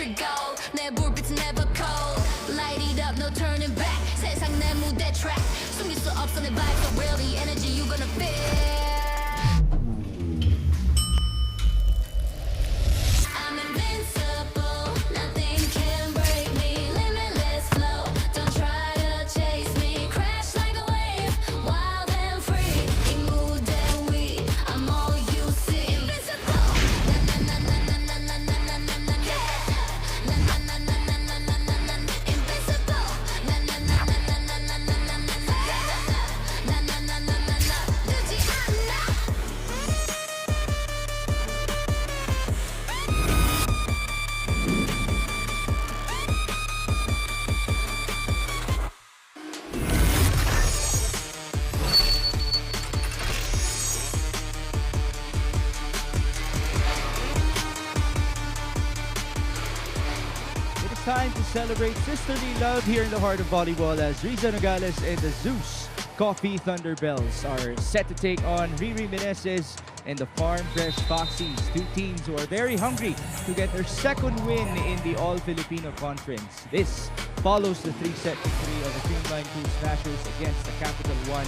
it go. 내 불빛은 never cold. Light it up, no turning back. 세상 내 무대 track. 숨길 수 없어 내 vibe, so real the energy you gonna feel. I'm invincible, nothing can break me. Limitless flow, don't try to chase me. Crash like a wave, wild and free. 이 무대 위, I'm all you see. Invincible, na na na na na na na na na na na. Na na na na na na na na na. Invincible, na na na na na na na na na na. Na na na na na na. 늦지 않아. It is time to celebrate sisterly love here in the heart of volleyball as Riza Nogales and the ZUS Coffee Thunderbells are set to take on Riri Meneses and the Farm Fresh Foxies, two teams who are very hungry to get their second win in the All-Filipino Conference. This follows the 3-set victory of the Creamline Cool Smashers against the Capital One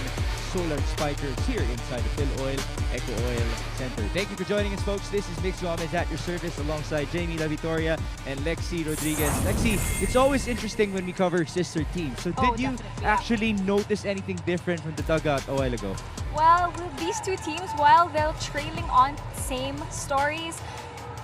Solar Spikers here inside the Phil Oil Eco Oil Center. Thank you for joining us, folks. This is Mix Gomez at your service alongside Jamie La Victoria and Lexi Rodriguez. Lexi, it's always interesting when we cover sister teams. So did you actually notice anything different from the dugout a while ago? Well, with these two teams, while they're trailing on same stories,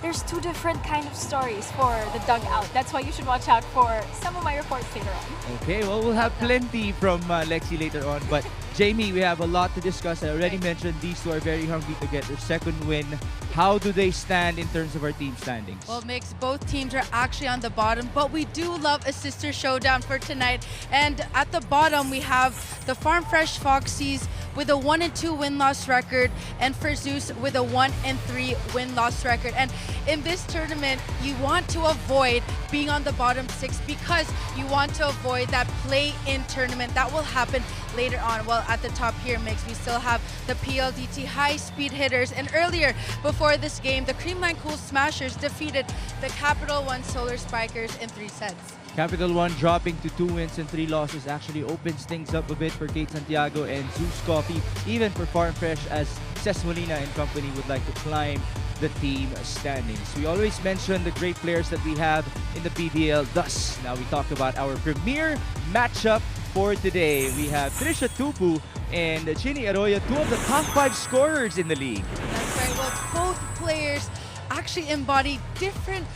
there's two different kind of stories for the dugout. That's why you should watch out for some of my reports later on. Okay, well, we'll have plenty from Lexi later on. But Jamie, we have a lot to discuss. I already mentioned these two are very hungry to get their second win. How do they stand in terms of our team standings? Well, Mix, both teams are actually on the bottom, but we do love a sister showdown for tonight. And at the bottom, we have the Farm Fresh Foxies with a 1-2 win-loss record, and for ZUS with a 1-3 win-loss record. And in this tournament, you want to avoid being on the bottom six because you want to avoid that play-in tournament that will happen later on. Well, at the top here, Mix, we still have the PLDT high-speed hitters. And earlier, before this game, the Creamline Cool Smashers defeated the Capital One Solar Spikers in 3 sets. Capital One dropping to 2 wins and 3 losses actually opens things up a bit for Kate Santiago and ZUS Coffee, even for Farm Fresh, as Ces Molina and company would like to climb the team standings. We always mention the great players that we have in the PVL. Thus, now we talk about our premier matchup for today. We have Trisha Tupu and Chini Arroyo, two of the top 5 scorers in the league. That's right. Well, both players actually embody different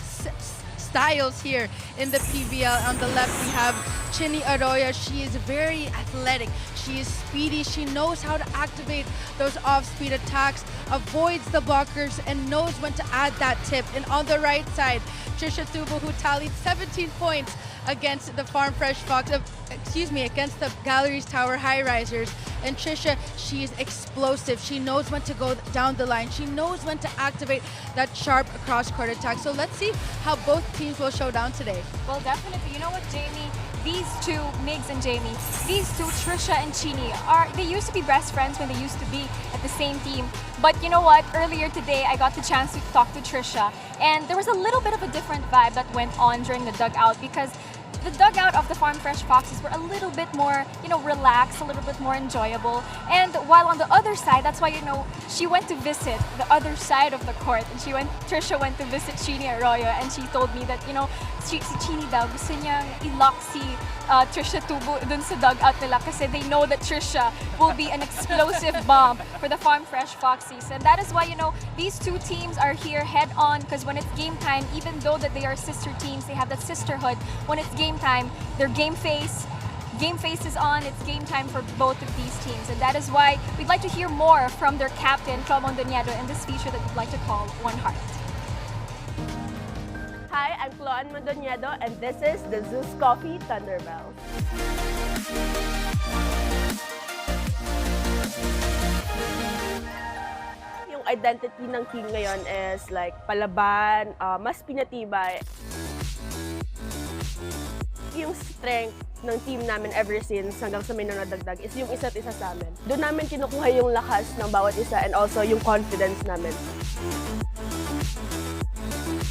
styles here in the PVL. On the left, we have Chini Arroyo. She is very athletic. She is speedy. She knows how to activate those off-speed attacks, avoids the blockers, and knows when to add that tip. And on the right side, Trisha Tubu, who tallied 17 points against the Farm Fresh Fox, against the Galleries Tower High Risers. And Trisha, she is explosive. She knows when to go down the line. She knows when to activate that sharp cross-court attack. So let's see how both teams will show down today. Well, definitely. You know what, Jamie? These two, Migs and Jamie, these two, Trisha and Chini, they used to be best friends when they used to be at the same team. But you know what? Earlier today, I got the chance to talk to Trisha, and there was a little bit of a different vibe that went on during the dugout because the dugout of the Farm Fresh Foxes were a little bit more, relaxed, a little bit more enjoyable. And while on the other side, that's why, she went to visit the other side of the court. And Trisha went to visit Chini Arroyo, and she told me that, si Chini daw gusto niyang i-lock si Trisha Tubu dun sa dugout nila kasi they know that Trisha will be an explosive bomb for the Farm Fresh Foxies. And that is why, these two teams are here head-on because when it's game time, even though that they are sister teams, they have that sisterhood. When it's game time, their game face is on. It's game time for both of these teams. And that is why we'd like to hear more from their captain, Flo Mondoniado, in this feature that we'd like to call One Heart. Hi, I'm Floan Mondoniado, and this is the ZUS Coffee Thunderbells. Yung identity ng team ngayon is like palaban, mas pinatibay. Yung strength ng team namin ever since hanggang sa may nanadagdag is yung isa't isa sa amin. Doon namin kinukuha yung lakas ng bawat isa and also yung confidence namin.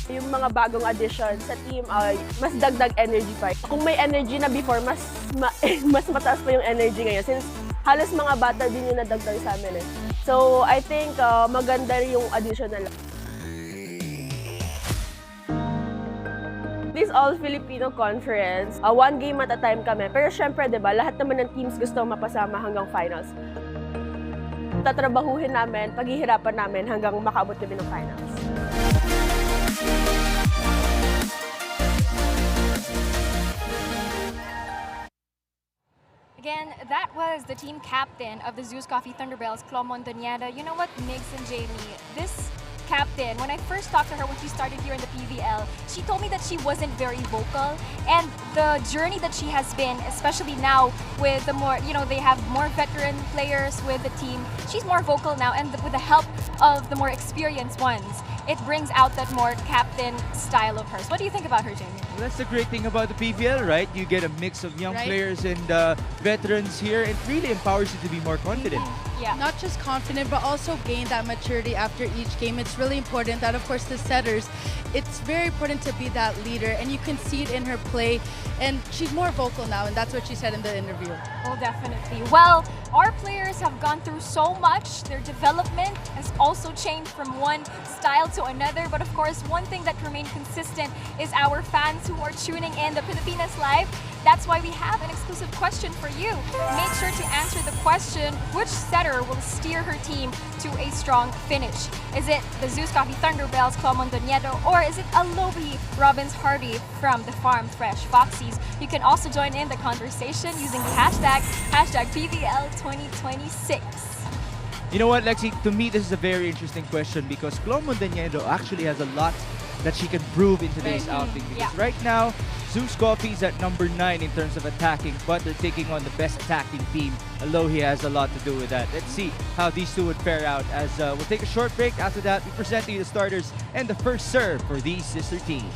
Yung mga bagong addition sa team ay mas dagdag energy pa. Kung may energy na before, mas mataas pa yung energy ngayon since halos mga bata din yung nadagdag sa amin eh. So I think maganda yung additional. This All-Filipino conference, one game at a time kami. Pero syempre, di ba, lahat naman ng teams gusto mapasama hanggang finals. Tatrabahuhin namin, paghihirapan namin hanggang makaabot kami ng finals. Again, that was the team captain of the ZUS Coffee Thunderbells, Chloe Montañeda. You know what, Migs and Jamie, this captain, when I first talked to her when she started here in the PVL, she told me that she wasn't very vocal, and the journey that she has been, especially now with the more, they have more veteran players with the team, she's more vocal now, and with the help of the more experienced ones, it brings out that more captain style of hers. What do you think about her, Jamie? Well, that's the great thing about the PVL, right? You get a mix of young Right. players and veterans here. It really empowers you to be more confident. Yeah. Not just confident, but also gain that maturity after each game. It's really important that, of course, the setters, it's very important to be that leader, and you can see it in her play. And she's more vocal now, and that's what she said in the interview. Oh, definitely. Well, our players have gone through so much. Their development has also changed from one style to another. But of course, one thing that remained consistent is our fans who are tuning in the Pilipinas Live. That's why we have an exclusive question for you. Make sure to answer the question, which setter will steer her team to a strong finish? Is it the ZUS Coffee Thunderbells, Chloe Montañeda, or is it Alohi Robbins Hardy from the Farm Fresh Foxies? You can also join in the conversation using the hashtag PVL2026. You know what, Lexi? To me, this is a very interesting question because Chloe Montañedo actually has a lot that she can prove in today's Right. outing. Because Yeah. right now, ZUS Coffee is at number 9 in terms of attacking, but they're taking on the best attacking team. Alohi has a lot to do with that. Let's see how these two would fare out as we'll take a short break. After that, we present you the starters and the first serve for these sister teams.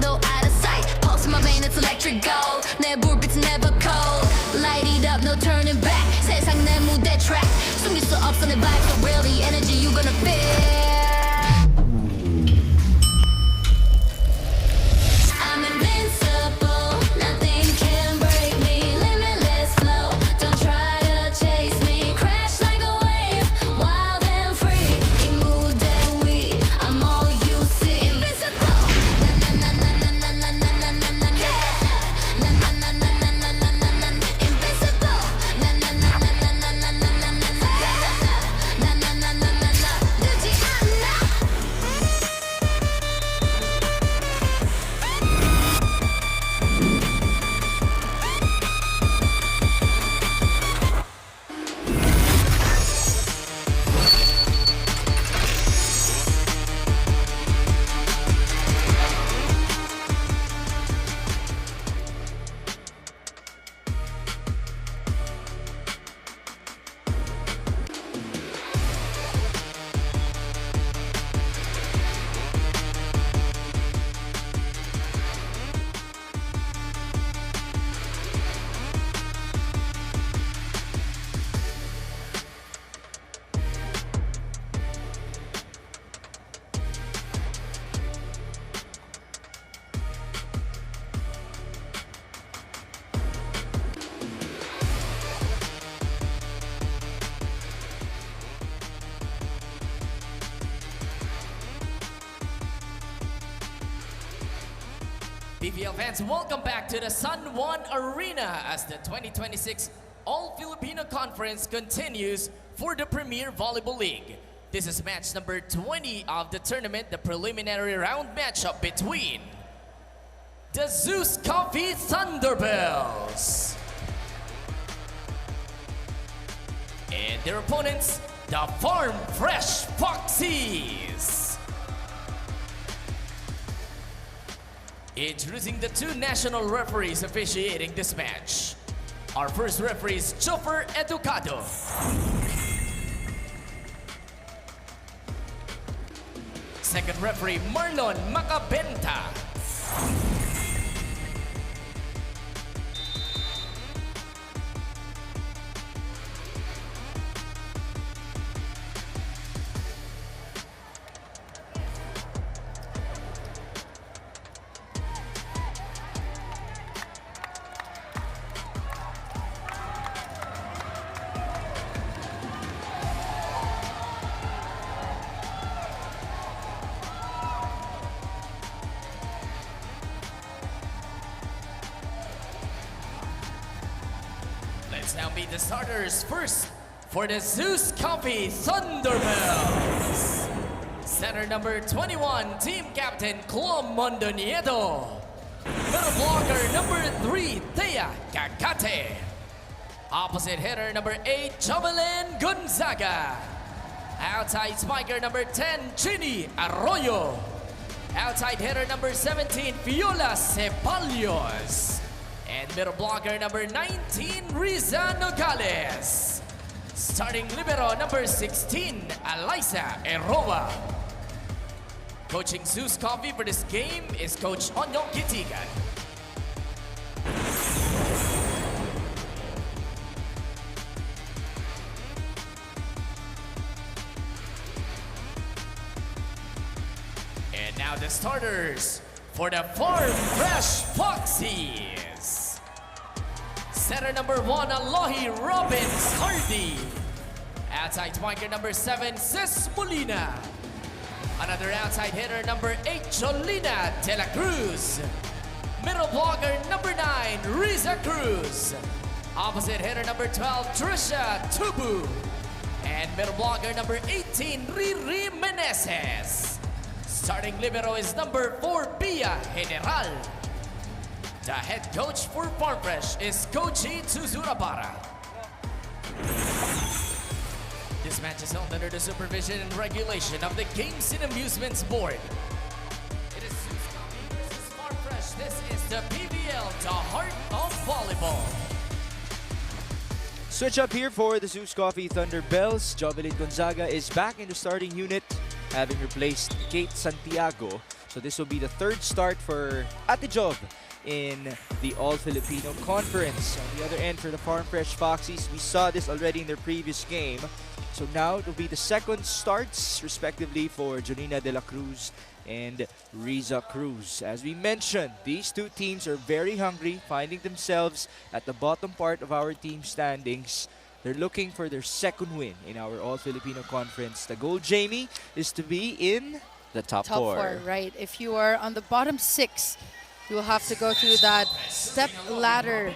though out of sight. Pulse in my vein, it's electric gold. 내 불빛은 never cold. Light it up, no turning back. 세상 내 무대 track. 숨길 수 없어 내 vibe, so really energy you gonna feel. I'm invincible, nothing can break me. Limitless flow, don't try to chase me. Crash like a wave, wild and free. 이 무대 위, I'm all you see. Invincible, na na na na na na na na na na na. Yeah, na na na na na na na na na. Invincible, na na na na na na na na na na. Na na na na na na. 늦지 않아. PVL fans, welcome back to the San Juan Arena as the 2026 All-Filipino Conference continues for the Premier Volleyball League. This is match number 20 of the tournament, the preliminary round matchup between the ZUS Coffee Thunderbells and their opponents, the Farm Fresh Foxies. Introducing the two national referees officiating this match. Our first referee is Chopper Educado. Second referee, Marlon Macabenta. Let's now meet the starters. First, for the ZUS Coffee Thunderbells. Center number 21, team captain Clom Mondonieto. Middle blocker number 3, Thea Kakate. Opposite hitter number 8, Jovelyn Gonzaga. Outside spiker number 10, Chini Arroyo. Outside hitter number 17, Viola Cepalios. And middle blocker number 19, Riza Nogales. Starting libero number 16, Eliza Eroa. Coaching ZUS Coffee for this game is Coach Onyong Kitigan. And now the starters for the Farm Fresh Foxies. Center number 1, Alohi Robbins Hardy. Outside spiker number 7, Sis Molina. Another outside hitter number 8, Jolina De La Cruz. Middle blocker number 9, Riza Cruz. Opposite hitter number 12, Trisha Tubu. And middle blocker number 18, Riri Meneses. Starting libero is number 4, Pia General. The head coach for Farm Fresh is Coach Tsuzurabara. This match is held under the supervision and regulation of the Games and Amusements Board. It is ZUS Coffee versus Farm Fresh. This is the PVL, the heart of volleyball. Switch up here for the ZUS Coffee Thunderbells. Jovelyn Gonzaga is back in the starting unit, having replaced Kate Santiago So this will be the third start for Ate Job in the All-Filipino Conference. On the other end, for the Farm Fresh Foxies, we saw this already in their previous game. So now it will be the second starts, respectively, for Jonina de la Cruz and Riza Cruz. As we mentioned, these two teams are very hungry, finding themselves at the bottom part of our team standings. They're looking for their second win in our All-Filipino Conference. The goal, Jamie, is to be in the top four. Right. If you are on the bottom 6, you will have to go through that step ladder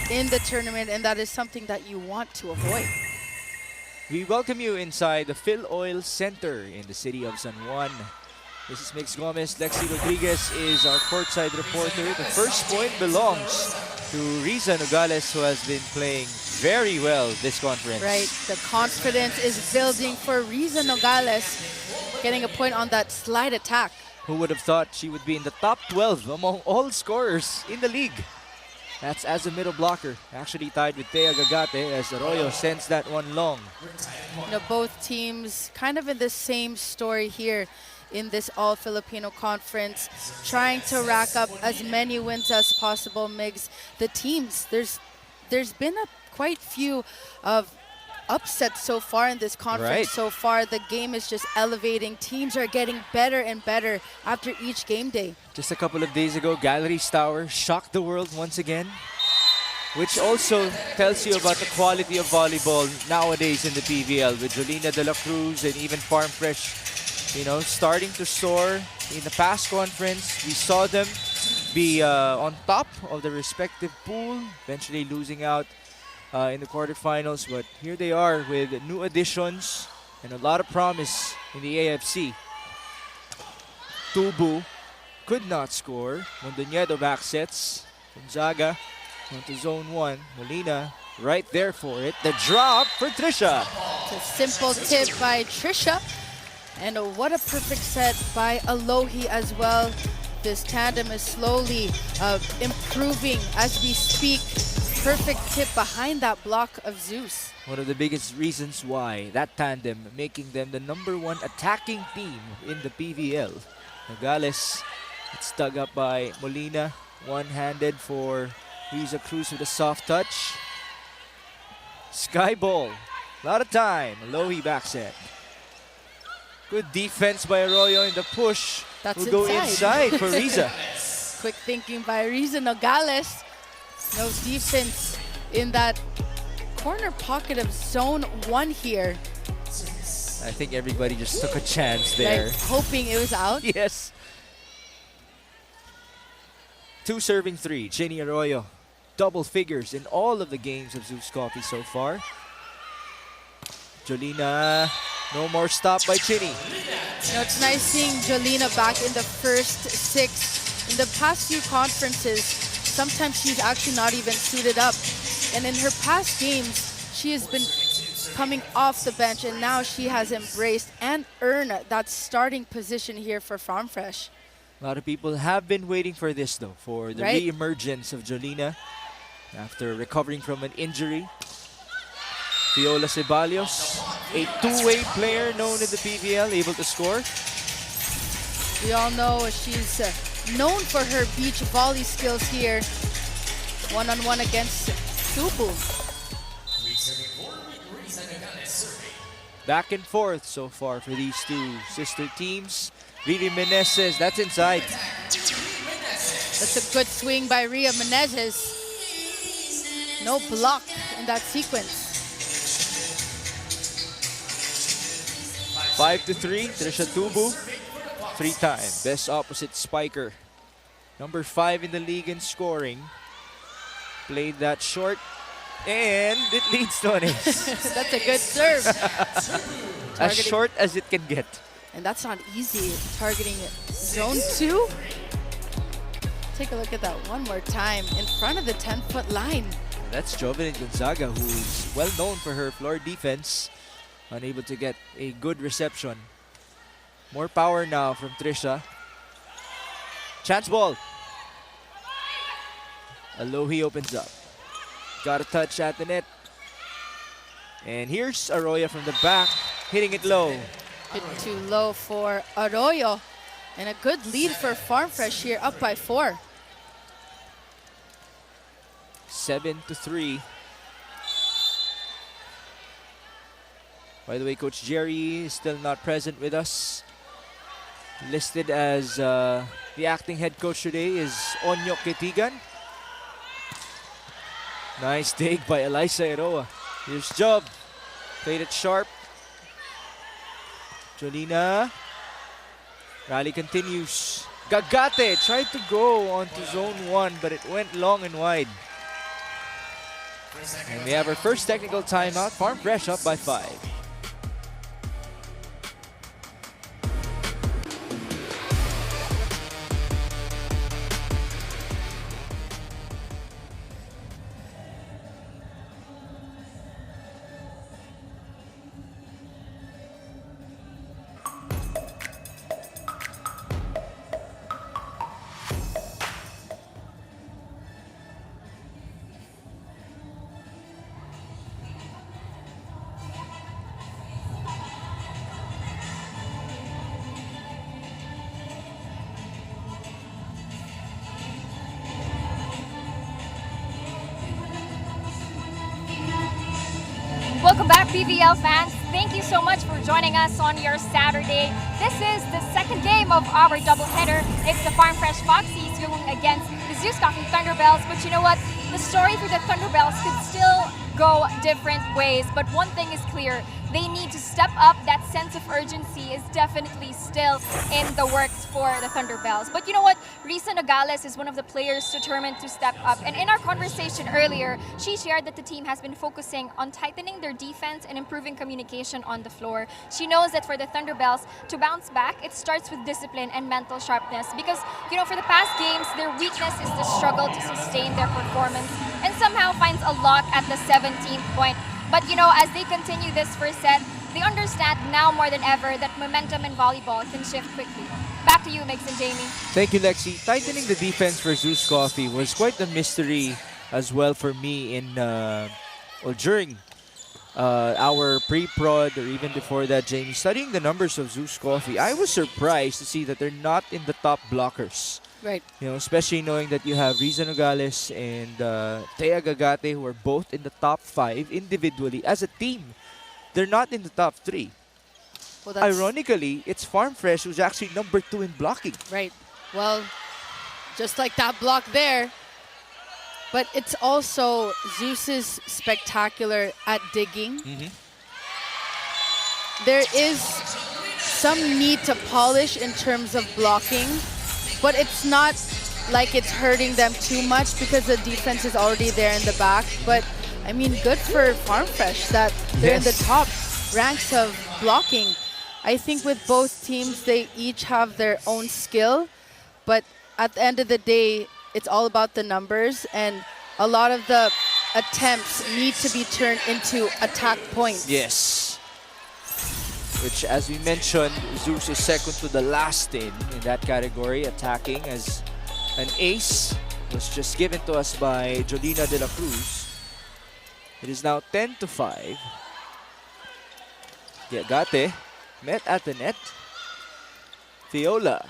in the tournament, and that is something that you want to avoid. We welcome you inside the Phil Oil Center in the city of San Juan. This is Mix Gomez. Lexi Rodriguez is our courtside reporter. The first point belongs to Riza Nogales, who has been playing very well this conference. Right. The confidence is building for Riza Nogales, getting a point on that slide attack. Who would have thought she would be in the top 12 among all scorers in the league? That's as a middle blocker. Actually tied with Thea Gagate as Arroyo sends that one long. You know, both teams kind of in the same story here in this All-Filipino Conference, trying to rack up as many wins as possible, Migs. The teams, there's been quite few of upsets so far in this conference. Right. So far, the game is just elevating. Teams are getting better and better after each game day. Just a couple of days ago, Gallery's Tower shocked the world once again, which also tells you about the quality of volleyball nowadays in the PVL, with Jolina de la Cruz and even Farm Fresh, you know, starting to soar. In the past conference, we saw them be on top of the respective pool, eventually losing out in the quarterfinals, but here they are with new additions and a lot of promise in the AFC. Tubu could not score. Mondoñedo back sets. Gonzaga onto zone 1. Molina right there for it. The drop for Trisha. It's a simple tip by Trisha. And what a perfect set by Alohi as well. This tandem is slowly improving as we speak. Perfect tip behind that block of ZUS. One of the biggest reasons why that tandem making them the #1 attacking team in the PVL. Nogales, it's dug up by Molina. One-handed for Riza Cruz with a soft touch. Sky ball. A lot of time. Alohi back set. Good defense by Arroyo in the push. That's Will go inside for Riza. Quick thinking by Riza Nogales. No defense in that corner pocket of zone 1 here. I think everybody just took a chance there. Like, hoping it was out. Yes. 2 serving 3. Jenny Arroyo. Double figures in all of the games of ZUS Coffee so far. Jolina. No more stop by Chinny. You know, it's nice seeing Jolina back in the first 6. In the past few conferences, sometimes she's actually not even suited up. And in her past games, she has been coming off the bench, and now she has embraced and earned that starting position here for Farm Fresh. A lot of people have been waiting for this, though, for the Right. re-emergence of Jolina after recovering from an injury. Viola Ceballos, a two-way player known in the PVL, able to score. We all know she's known for her beach volley skills here. One-on-one against Tubu. Back and forth so far for these two sister teams. Riri Meneses, that's inside. That's a good swing by Ria Menezes. No block in that sequence. 5-3, Trisha Tubu. 3-time best opposite spiker. Number 5 in the league in scoring. Played that short, and it leads to an ace. That's a good serve. As short as it can get. And that's not easy, targeting zone 2. Take a look at that one more time in front of the 10-foot line. That's Jovelyn Gonzaga, who's well known for her floor defense. Unable to get a good reception. More power now from Trisha. Chance ball. Alohi opens up. Got a touch at the net. And here's Arroyo from the back, hitting it low. Bit too low for Arroyo. And a good lead for Farm Fresh here, up by 4. 7-3. By the way, Coach Jerry is still not present with us. Listed as the acting head coach today is Onyok Kitigan. Nice dig by Elisa Eroa. Here's Job. Played it sharp. Jolina. Rally continues. Gagate tried to go onto zone 1, but it went long and wide. And we have our first technical timeout. Farm Fresh up by 5. Welcome back, PVL fans. Thank you so much for joining us on your Saturday. This is the second game of our doubleheader. It's the Farm Fresh Foxies going against the ZUS Coffee Thunderbells. But you know what? The story for the Thunderbells could still go different ways. But one thing is clear. They need to step up. That sense of urgency is definitely still in the works for the Thunderbells. But you know what? Risa Nogales is one of the players determined to step up. And in our conversation earlier, she shared that the team has been focusing on tightening their defense and improving communication on the floor. She knows that for the Thunderbells to bounce back, it starts with discipline and mental sharpness. Because, you know, for the past games, their weakness is the struggle to sustain their performance and somehow finds a lock at the 17th point. But you know, as they continue this first set, they understand now more than ever that momentum in volleyball can shift quickly. Back to you, Mix and Jamie. Thank you, Lexi. Tightening the defense for ZUS Coffee was quite a mystery as well for me in during our pre-prod or even before that, Jamie. Studying the numbers of ZUS Coffee, I was surprised to see that they're not in the top blockers. Right. You know, especially knowing that you have Riza Nogales and Thea Gagate, who are both in the top 5 individually. As a team, they're not in the top 3. Well, that's Ironically, it's Farm Fresh who's actually number 2 in blocking. right. Well, just like that block there. But it's also ZUS is spectacular at digging. There is some need to polish in terms of blocking, but it's not like it's hurting them too much because the defense is already there in the back. But I mean, good for Farm Fresh that they're in the top ranks of blocking. I think with both teams, they each have their own skill, but at the end of the day, it's all about the numbers, and a lot of the attempts need to be turned into attack points. Yes. Which, as we mentioned, ZUS is second to the last in that category, attacking, as an ace was just given to us by Jolina de la Cruz. It is now 10-5. Gagate met at the net. Fiola.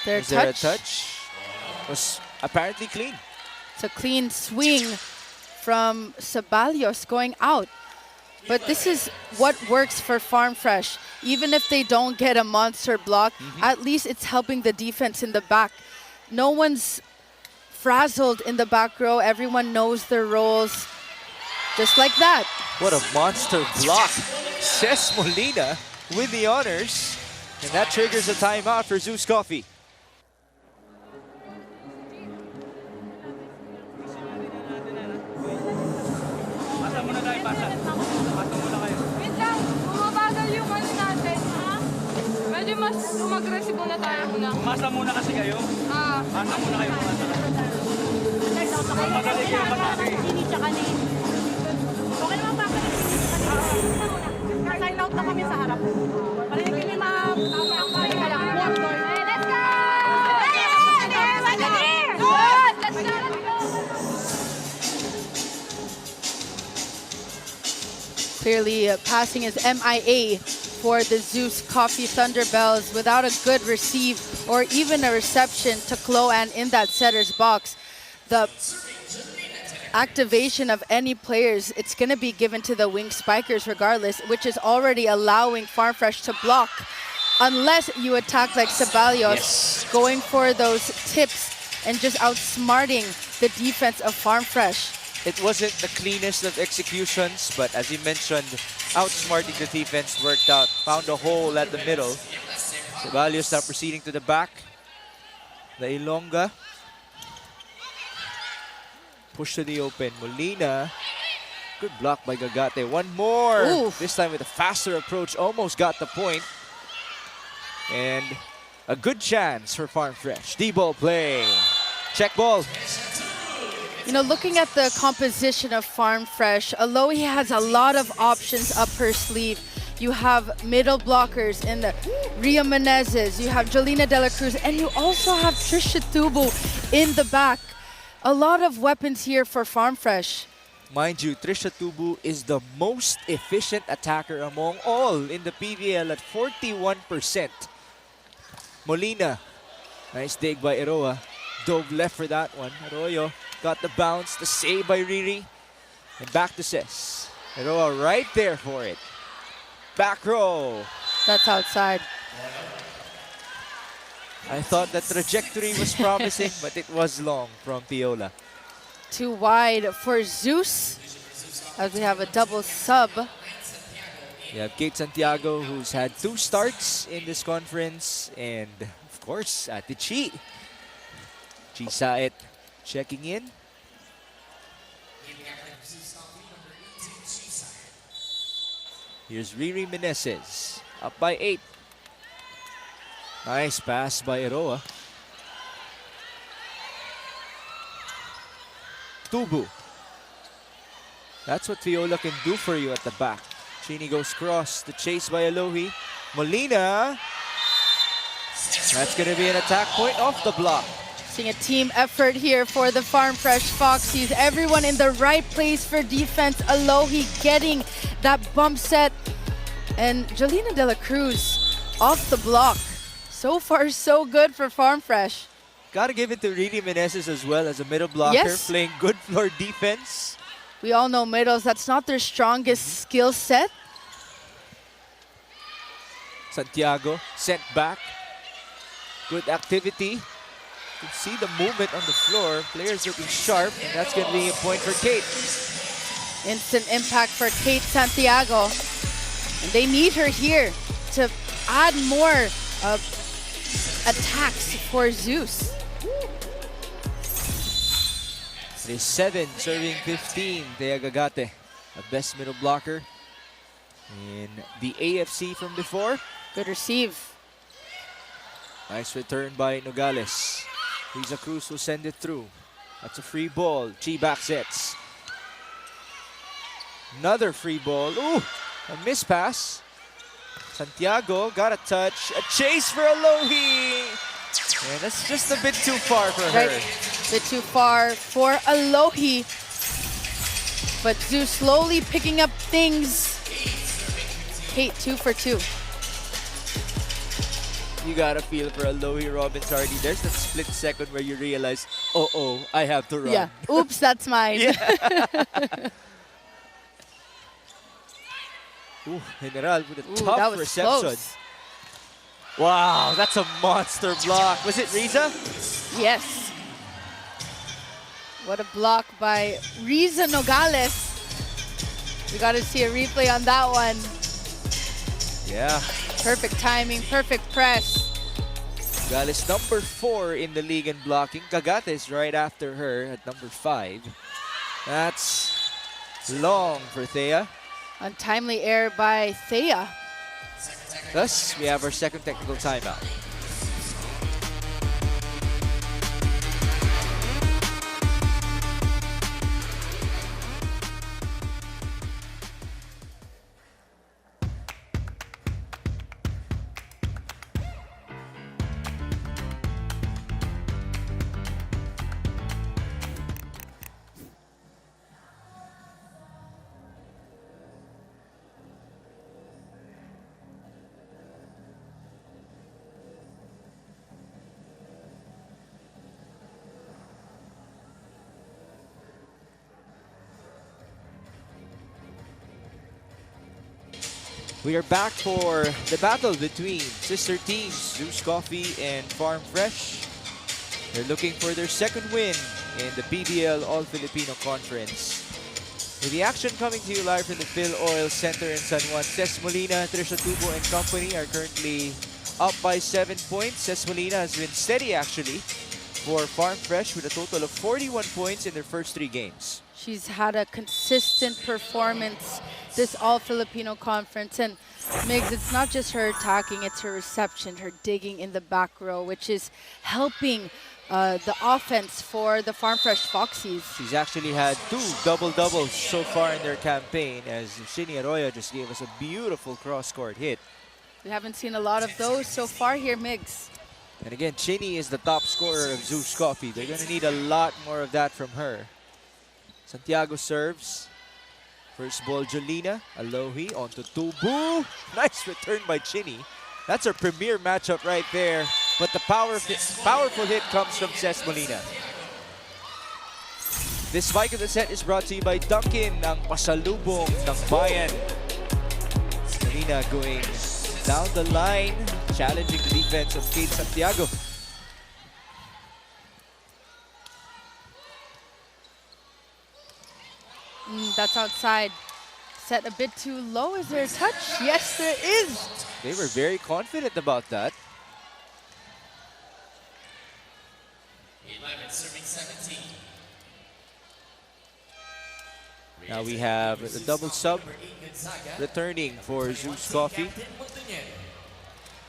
Their Was there a touch, touch? Was apparently clean. it's a clean swing from Ceballos going out. But this is what works for Farm Fresh. Even if they don't get a monster block, at least it's helping the defense in the back. No one's frazzled in the back row. Everyone knows their roles. Just like that. What a monster block. Says Molina with the honors. And that triggers a timeout for ZUS Coffee. Wait lang, bumabagal yung ano natin, ha? Medyo mas umaggressive muna tayo muna. Masa muna kasi kayo. Masa muna kayo. Magaling kayo matake. Hindi tsaka ni. Okay naman pa kami sign out na kami sa harap. Pala yung kami Let's go! Let's go! Clearly, passing is MIA for the ZUS Coffee Thunderbells without a good receive or even a reception to Chloan in that setter's box. The activation of any players, it's going to be given to the wing spikers regardless, which is already allowing Farmfresh to block. Unless you attack like Ceballos, going for those tips and just outsmarting the defense of Farmfresh. It wasn't the cleanest of executions, but as you mentioned, outsmarting the defense worked out. Found a hole at the middle. Ceballos now proceeding to the back. The Ilongga. Push to the open. Molina. Good block by Gagate. One more. Oof. This time with a faster approach. Almost got the point. And a good chance for Farmfresh. D-ball play. Check ball. You know, looking at the composition of Farmfresh, Alohi has a lot of options up her sleeve. You have middle blockers in the Ria Menezes, you have Jolina De La Cruz, and you also have Trisha Tubu in the back. A lot of weapons here for Farmfresh. Mind you, Trisha Tubu is the most efficient attacker among all in the PVL at 41%. Molina, nice dig by Eroa. Dove left for that one. Arroyo got the bounce, the save by Riri. And back to Ses. Eroa right there for it. Back row. That's outside. I thought the trajectory was promising, but it was long from Piola. Too wide for ZUS, as we have a double sub. You have Kate Santiago, who's had 2 starts in this conference. And, of course, Ate Chi. Chi Saet checking in. Here's Riri Meneses, up by 8. Nice pass by Eroa. Tubu. That's what Fiola can do for you at the back. Chini goes cross, the chase by Alohi. Molina. That's going to be an attack point off the block. Seeing a team effort here for the Farmfresh Foxies. Everyone in the right place for defense. Alohi getting that bump set. And Jolina De La Cruz off the block. So far, so good for Farmfresh. Gotta give it to Riri Meneses as well as a middle blocker. Yes. Playing good floor defense. We all know middles, that's not their strongest skill set. Santiago sent back. Good activity. You can see the movement on the floor. Players looking sharp, and that's going to be a point for Kate. Instant impact for Kate Santiago. And they need her here to add more attacks for ZUS. It is 7, serving 15. Thea Gagate, a best middle blocker in the AFC from before. Good receive. Nice return by Nogales. Riza Cruz will send it through. That's a free ball. Chi back sets. Another free ball. Ooh, a miss pass. Santiago got a touch. A chase for Alohi. And that's just a bit too far for her. Bit too far for Alohi. But ZUS slowly picking up things. Kate 2 for 2. You gotta feel for Alohi Robbins Hardy. There's that split second where you realize, oh, I have to run. Yeah. Oops, that's mine. Ooh, General with a Ooh, that tough was reception. close. Wow, that's a monster block. Was it Riza? Yes. What a block by Riza Nogales. We got to see a replay on that one. Yeah. Perfect timing, perfect press. Nogales number 4 in the league in blocking. Gagate is right after her at number 5. That's long for Thea. Untimely error by Thea. Thus, we have our second technical timeout. We are back for the battle between sister teams ZUS Coffee and Farm Fresh. They're looking for their second win in the PVL All-Filipino Conference. With the action coming to you live from the Phil Oil Center in San Juan, Ces Molina, Trisha Tubo and company are currently up by 7 points. Ces Molina has been steady actually for Farm Fresh with a total of 41 points in their first 3 games. She's had a consistent performance this All-Filipino Conference. And Migs, it's not just her attacking, it's her reception, her digging in the back row, which is helping the offense for the Farm Fresh Foxies. She's actually had 2 double-doubles so far in their campaign, as Shini Arroyo just gave us a beautiful cross-court hit. We haven't seen a lot of those so far here, Migs. And again, Chini is the top scorer of ZUS Coffee. They're going to need a lot more of that from her. Santiago serves. First ball, Jolina. Alohi onto Tubu. Nice return by Chini. That's our premier matchup right there. But the powerful hit comes from Ces Molina. This spike of the set is brought to you by Dunkin, ang pasalubong ng bayan. Molina going down the line, challenging the defense of Kate Santiago. That's outside. Set a bit too low. Is there a touch? Yes, there is. They were very confident about that. 11 serving 17. Now we have a double sub returning for ZUS Coffee.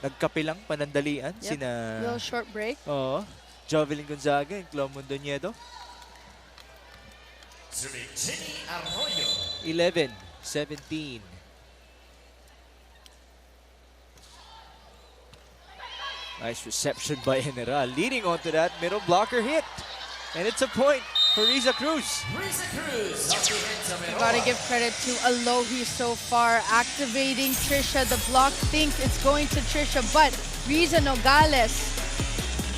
Nagkape lang, panandalian. Yep. Sina Little short break. Jovelyn Gonzaga and Clo Mondoñedo. Serving Chini Arroyo. 11-17. Nice reception by General, leading onto that middle blocker hit. And it's a point for Riza Cruz. Riza Cruz off the hands of You Eroa. gotta give credit to Alohi so far, activating Trisha. The block thinks it's going to Trisha, but Riza Nogales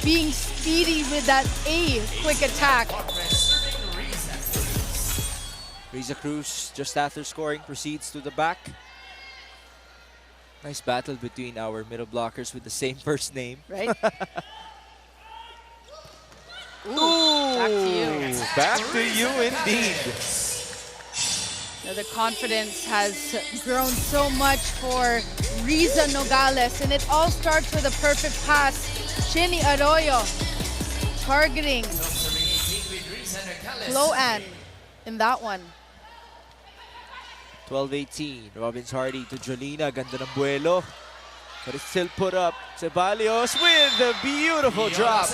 being speedy with that quick attack. Serving Riza Cruz. Riza Cruz, just after scoring, proceeds to the back. Nice battle between our middle blockers with the same first name. Right? Ooh, back to you. Back to you indeed. Now the confidence has grown so much for Riza Nogales, and it all starts with a perfect pass. Shini Arroyo targeting Serving 18 with Riza Nogales. Chloan in that one. 12-18. Robbins Hardy to Jolina. Ganda ng buelo. But it's still put up. Ceballos with a beautiful drop.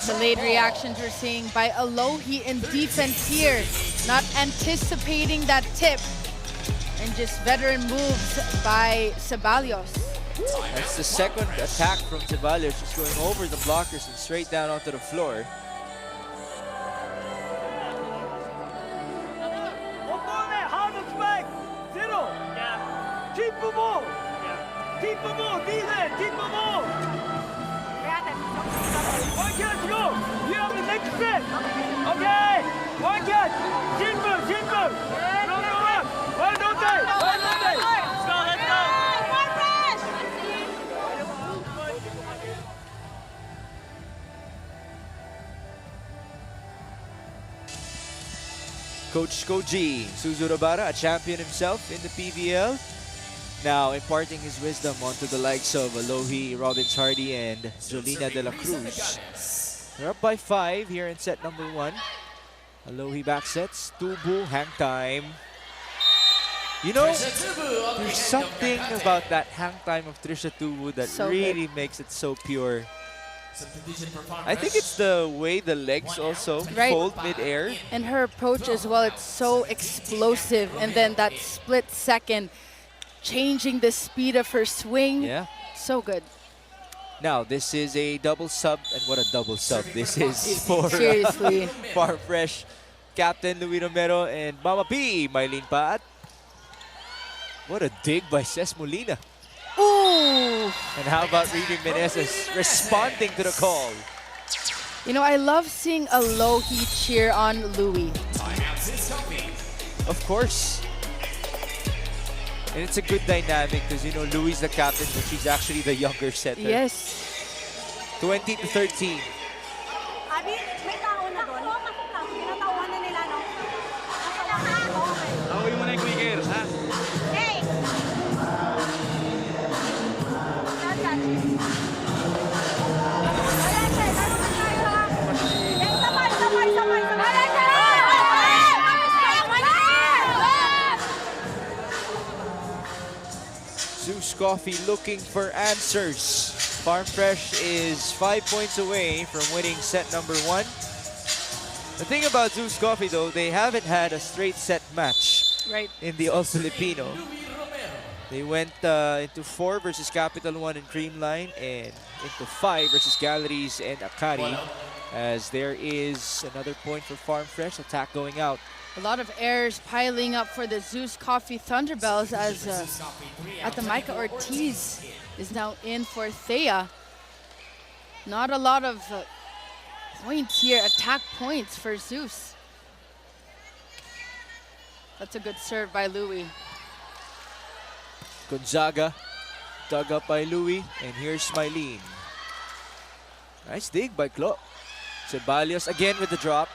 Delayed reactions we're seeing by Alohi in defense here. Not anticipating that tip. And just veteran moves by Ceballos. That's the second attack from Ceballos. Just going over the blockers and straight down onto the floor. Keep the ball! Keep the ball, defense! Keep the ball! One catch, go! You have the next set! Okay! One catch! Simple, simple! No, no, no! One, no time! One, no time! Let's go, let's go! Coach Koji Suzurabara, a champion himself in the PVL. Now imparting his wisdom onto the likes of Alohi, Robbins Hardy, and Jolina de la Cruz. They're up by 5 here in set number 1. Alohi back sets, Tubu, hang time. You know, there's something about that hang time of Trisha Tubu that So really makes it so pure. I think it's the way the legs also Right. fold mid-air. And her approach as well, it's so explosive. And then that split second, changing the speed of her swing. Yeah. So good. Now, this is a double sub, and what a double sub this is for Seriously. Farm Fresh Captain Louis Romero and Mama P, Mylene Paat. What a dig by Ces Molina. Ooh! And how about Riri Meneses responding to the call? You know, I love seeing Alohi cheer on Louis. Of course. And it's a good dynamic because, you know, Louis the captain, but she's actually the younger setter. Yes. 20 to 13. Abi, may tao na doon. Tinatauhan na nila, no? Away mo na yung quicker, ha? Hey! ZUS Coffee looking for answers. Farm Fresh is 5 points away from winning set number 1. The thing about ZUS Coffee, though, they haven't had a straight set match Right. in the All-Filipino. They went into 4 versus Capital One and Creamline, and into 5 versus Galleries and Akari. As there is another point for Farm Fresh, attack going out. A lot of errors piling up for the ZUS Coffee Thunderbells as Atamaica Ortiz is now in for Thea. Not a lot of points here, attack points for ZUS. That's a good serve by Louis. Gonzaga dug up by Louis, and here's Smilene. Nice dig by Klo. Ceballos again with the drop.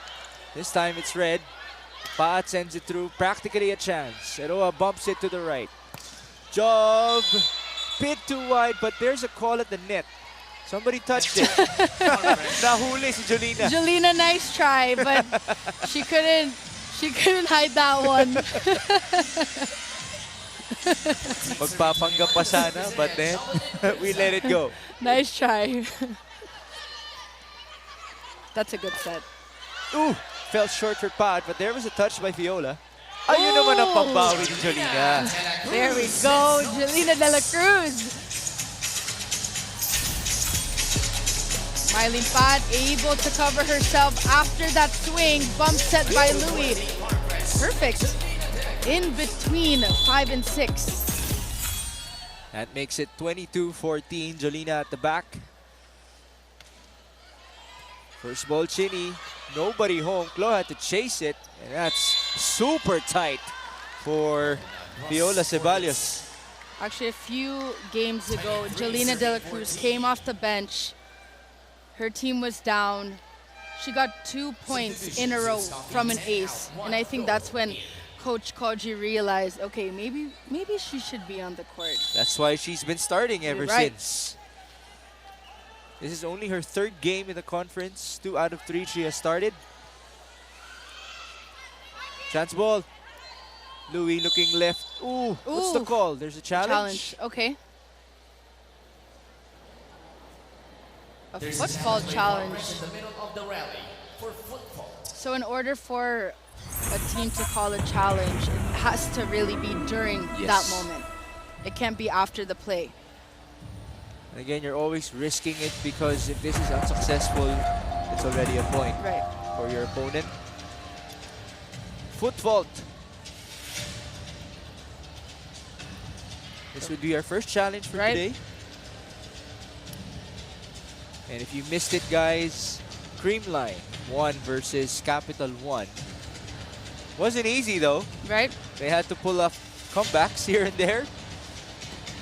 This time it's red. Paat sends it through, practically a chance. Eroa bumps it to the right. Job, bit too wide, but there's a call at the net. Somebody touched it. Nahuli si Jolina. Jolina, nice try, but she couldn't hide that one. Magpapanggap pa sana, but then we let it go. Nice try. That's a good set. Ooh, fell short for Pat, but there was a touch by Viola. Ayun naman ang pambawi ni Jolina. There we go, Jolina de la Cruz. Mylene Pat able to cover herself after that swing. Bump set by Louis. Perfect. In between 5 and 6. That makes it 22-14. Jolina at the back. First ball, Chinny. Nobody home. Klo had to chase it, and that's super tight for Viola Ceballos. Actually, a few games ago, Jolina de la Cruz came off the bench. Her team was down. She got 2 points in a row from an ace, and I think that's when Coach Koji realized, okay, maybe she should be on the court. That's why she's been starting ever since. This is only her 3rd game in the conference. 2 out of 3 she has started. Chance ball. Louis looking left. Ooh, what's the call? There's a challenge? Okay. A football challenge. So in order for a team to call a challenge, it has to really be during that moment. It can't be after the play. Again, you're always risking it because if this is unsuccessful, it's already a point for your opponent. Foot fault. This would be our first challenge for today. And if you missed it, guys, Creamline 1 versus Capital One. Wasn't easy though. Right. They had to pull off comebacks here and there.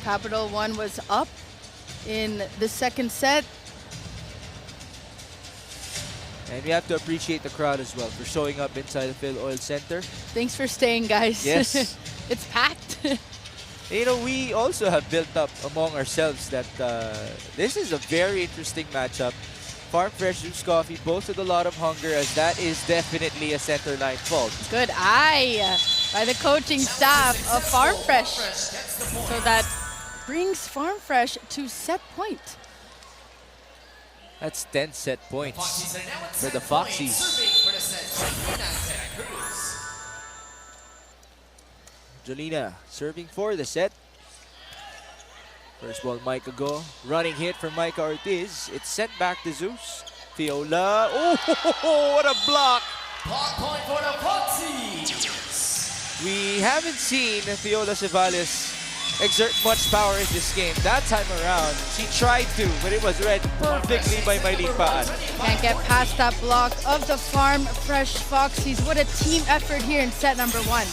Capital One was up in the 2nd set. And we have to appreciate the crowd as well for showing up inside the Phil Oil Center. Thanks for staying, guys. Yes. It's packed. You know, we also have built up among ourselves that this is a very interesting matchup. Farm Fresh, ZUS Coffee, both with a lot of hunger, as that is definitely a center line fault. Good eye by the coaching staff of Farm Fresh. So that brings Farm Fresh to set point. That's 10 set points for the Foxies. Jolina serving for the set. First ball, Micah go. Running hit from Micah Ortiz. It's sent back to ZUS. Viola. Oh, what a block! Point for the Foxies. We haven't seen Viola Ceballos exert much power in this game. That time around, she tried to, but it was read perfectly by Mylene Paan. Can't get past that block of the Farm Fresh Foxies. What a team effort here in set number 1.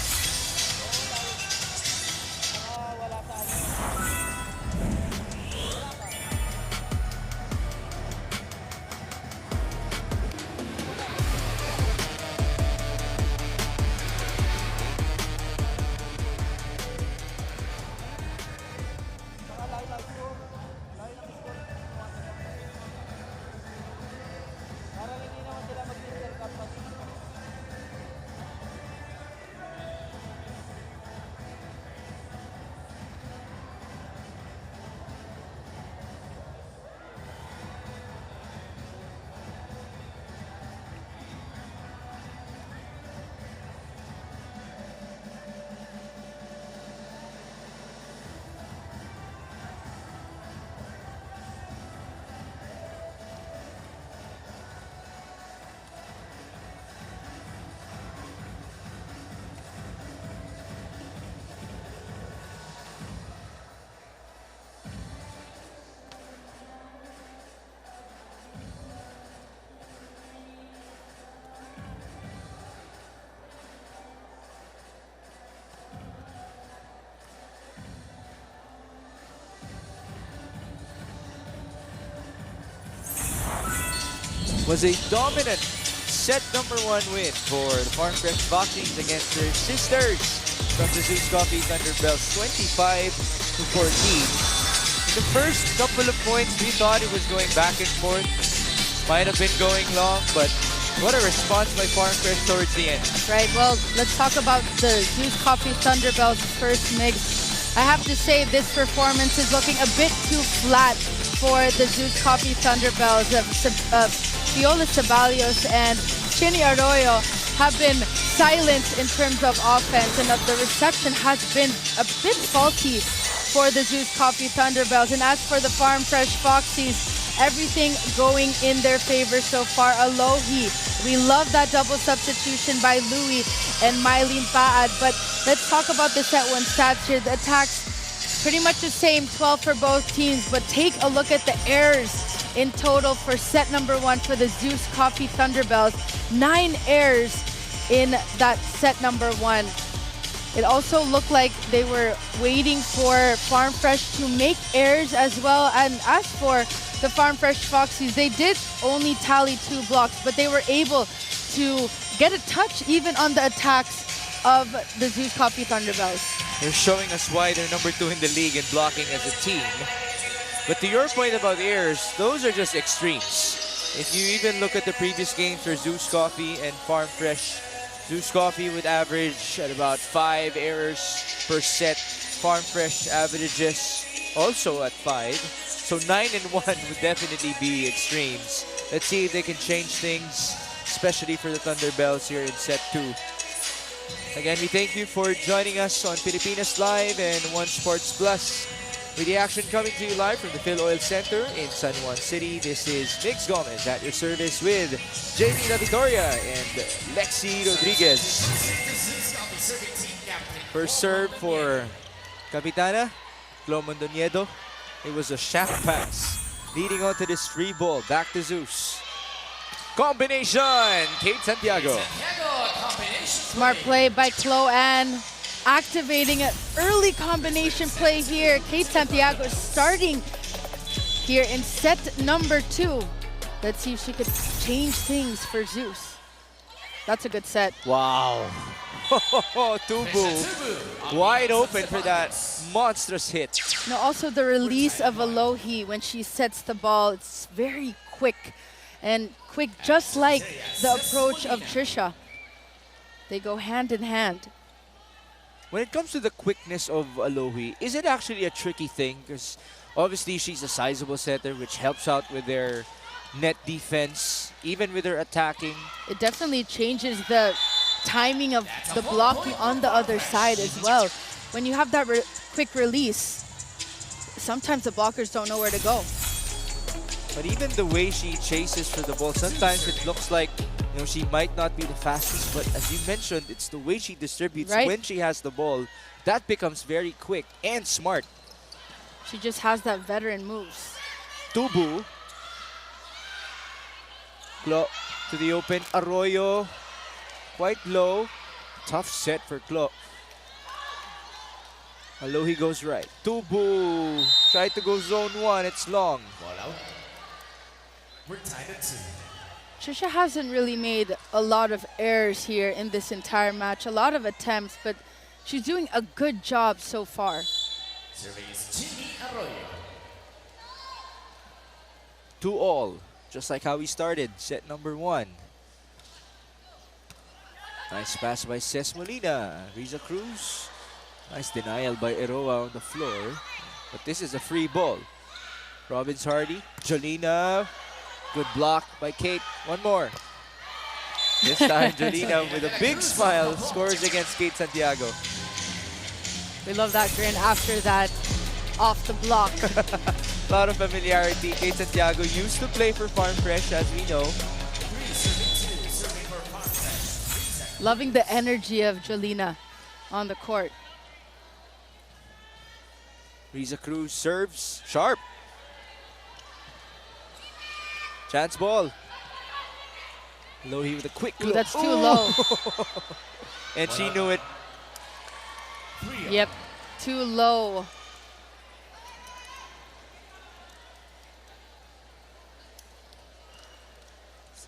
was a dominant set number 1 win for the Farm Fresh Foxings against their sisters from the ZUS Coffee Thunderbells, 25-14. In the first couple of points, we thought it was going back and forth. Might have been going long, but what a response by Farm Fresh towards the end. Right, well, let's talk about the ZUS Coffee Thunderbells first, Migs. I have to say this performance is looking a bit too flat for the ZUS Coffee Thunderbells. Viola Ceballos and Chinny Arroyo have been silent in terms of offense, and the reception has been a bit faulty for the ZUS Coffee Thunderbells. And as for the Farm Fresh Foxies, everything going in their favor so far. Alohi, we love that double substitution by Louie and Mylene Paad. But let's talk about the set 1 stats here. The attacks pretty much the same, 12 for both teams. But take a look at the errors in total for set number 1 for the ZUS Coffee Thunderbells. 9 errors in that set number 1. It also looked like they were waiting for Farm Fresh to make errors as well. And as for the Farm Fresh Foxies, they did only tally 2 blocks, but they were able to get a touch even on the attacks of the ZUS Coffee Thunderbells. They're showing us why they're number 2 in the league in blocking as a team. But to your point about errors, those are just extremes. If you even look at the previous games for ZUS Coffee and Farm Fresh, ZUS Coffee would average at about 5 errors per set. Farm Fresh averages also at 5. So 9 and 1 would definitely be extremes. Let's see if they can change things, especially for the Thunderbells here in set 2. Again, we thank you for joining us on Pilipinas Live and One Sports Plus. With the action coming to you live from the Phil Oil Center in San Juan City, this is Mix Gomez at your service with Jamie La Victoria and Lexi Rodriguez. First serve for Capitana, Glo Mondoñedo. It was a shaft pass, leading on to this free ball. Back to ZUS. Combination, Kate Santiago. Smart play by Chloe Ann, activating an early combination play here. Kate Santiago starting here in set number 2. Let's see if she could change things for ZUS. That's a good set. Wow. Tubu wide open for that monstrous hit. No, also the release of Alohi when she sets the ball, it's very quick. And quick just like the approach of Trisha. They go hand in hand. When it comes to the quickness of Alohi, is it actually a tricky thing? Because obviously she's a sizable setter, which helps out with their net defense, even with her attacking. It definitely changes the timing of the blocking on the other side as well. When you have that quick release, sometimes the blockers don't know where to go. But even the way she chases for the ball, sometimes it looks like she might not be the fastest, but as you mentioned, it's the way she distributes when she has the ball. That becomes very quick and smart. She just has that veteran moves. Tubu. Klo to the open. Arroyo. Quite low. Tough set for Klo. Alohi goes right. Tubu. Tried to go zone 1. It's long. Ball out. We're tied at 2. Trisha hasn't really made a lot of errors here in this entire match. A lot of attempts, but she's doing a good job so far. Serving is Chinny Arroyo. 2-all. Just like how we started set number 1. Nice pass by Ces Molina. Riza Cruz. Nice denial by Eroa on the floor. But this is a free ball. Robbins Hardy. Jolina. Good block by Kate. One more. This time, Jolina with a big smile scores against Kate Santiago. We love that grin after that off the block. A lot of familiarity. Kate Santiago used to play for Farm Fresh, as we know. Loving the energy of Jolina on the court. Riza Cruz serves sharp. Chance ball. Lohi with a quick Ooh, look. that's too low. And she knew it. Yep, too low.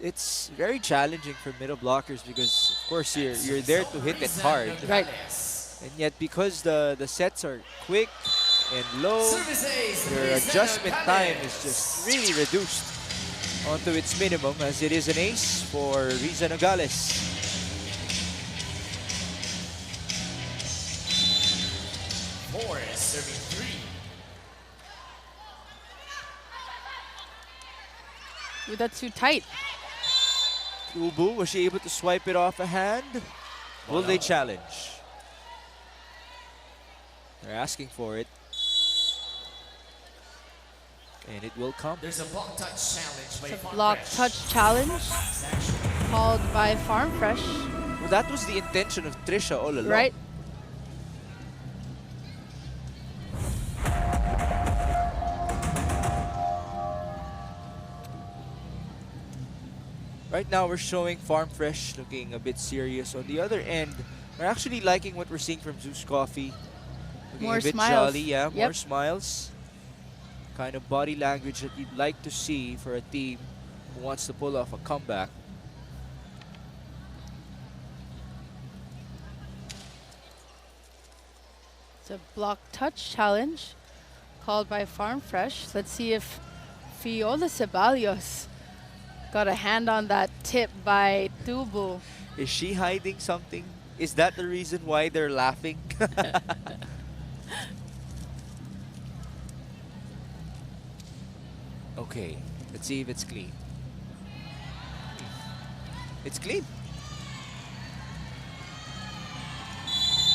it's very challenging for middle blockers because of course you're there to hit it hard. Right. And yet because the sets are quick and low, your adjustment time is just really reduced onto its minimum, as it is an ace for Riza Nogales. Four is serving three. Ooh, that's too tight. Ubu, was she able to swipe it off a hand? Will they challenge? They're asking for it. And it will come. There's a block touch challenge by It's a Farm block Fresh. touch challenge called by Farm Fresh. Well, that was the intention of Trisha all along. Right? Right now, we're showing Farm Fresh looking a bit serious. On the other end, we're actually liking what we're seeing from ZUS Coffee. Looking More a bit smiles. jolly, yeah, Yep. more smiles. Kind of body language that you'd like to see for a team who wants to pull off a comeback. It's a block touch challenge called by Farm Fresh. Let's see if Fiola Ceballos got a hand on that tip by Tubu. Is she hiding something? Is that the reason why they're laughing? Okay, let's see if it's clean. It's clean.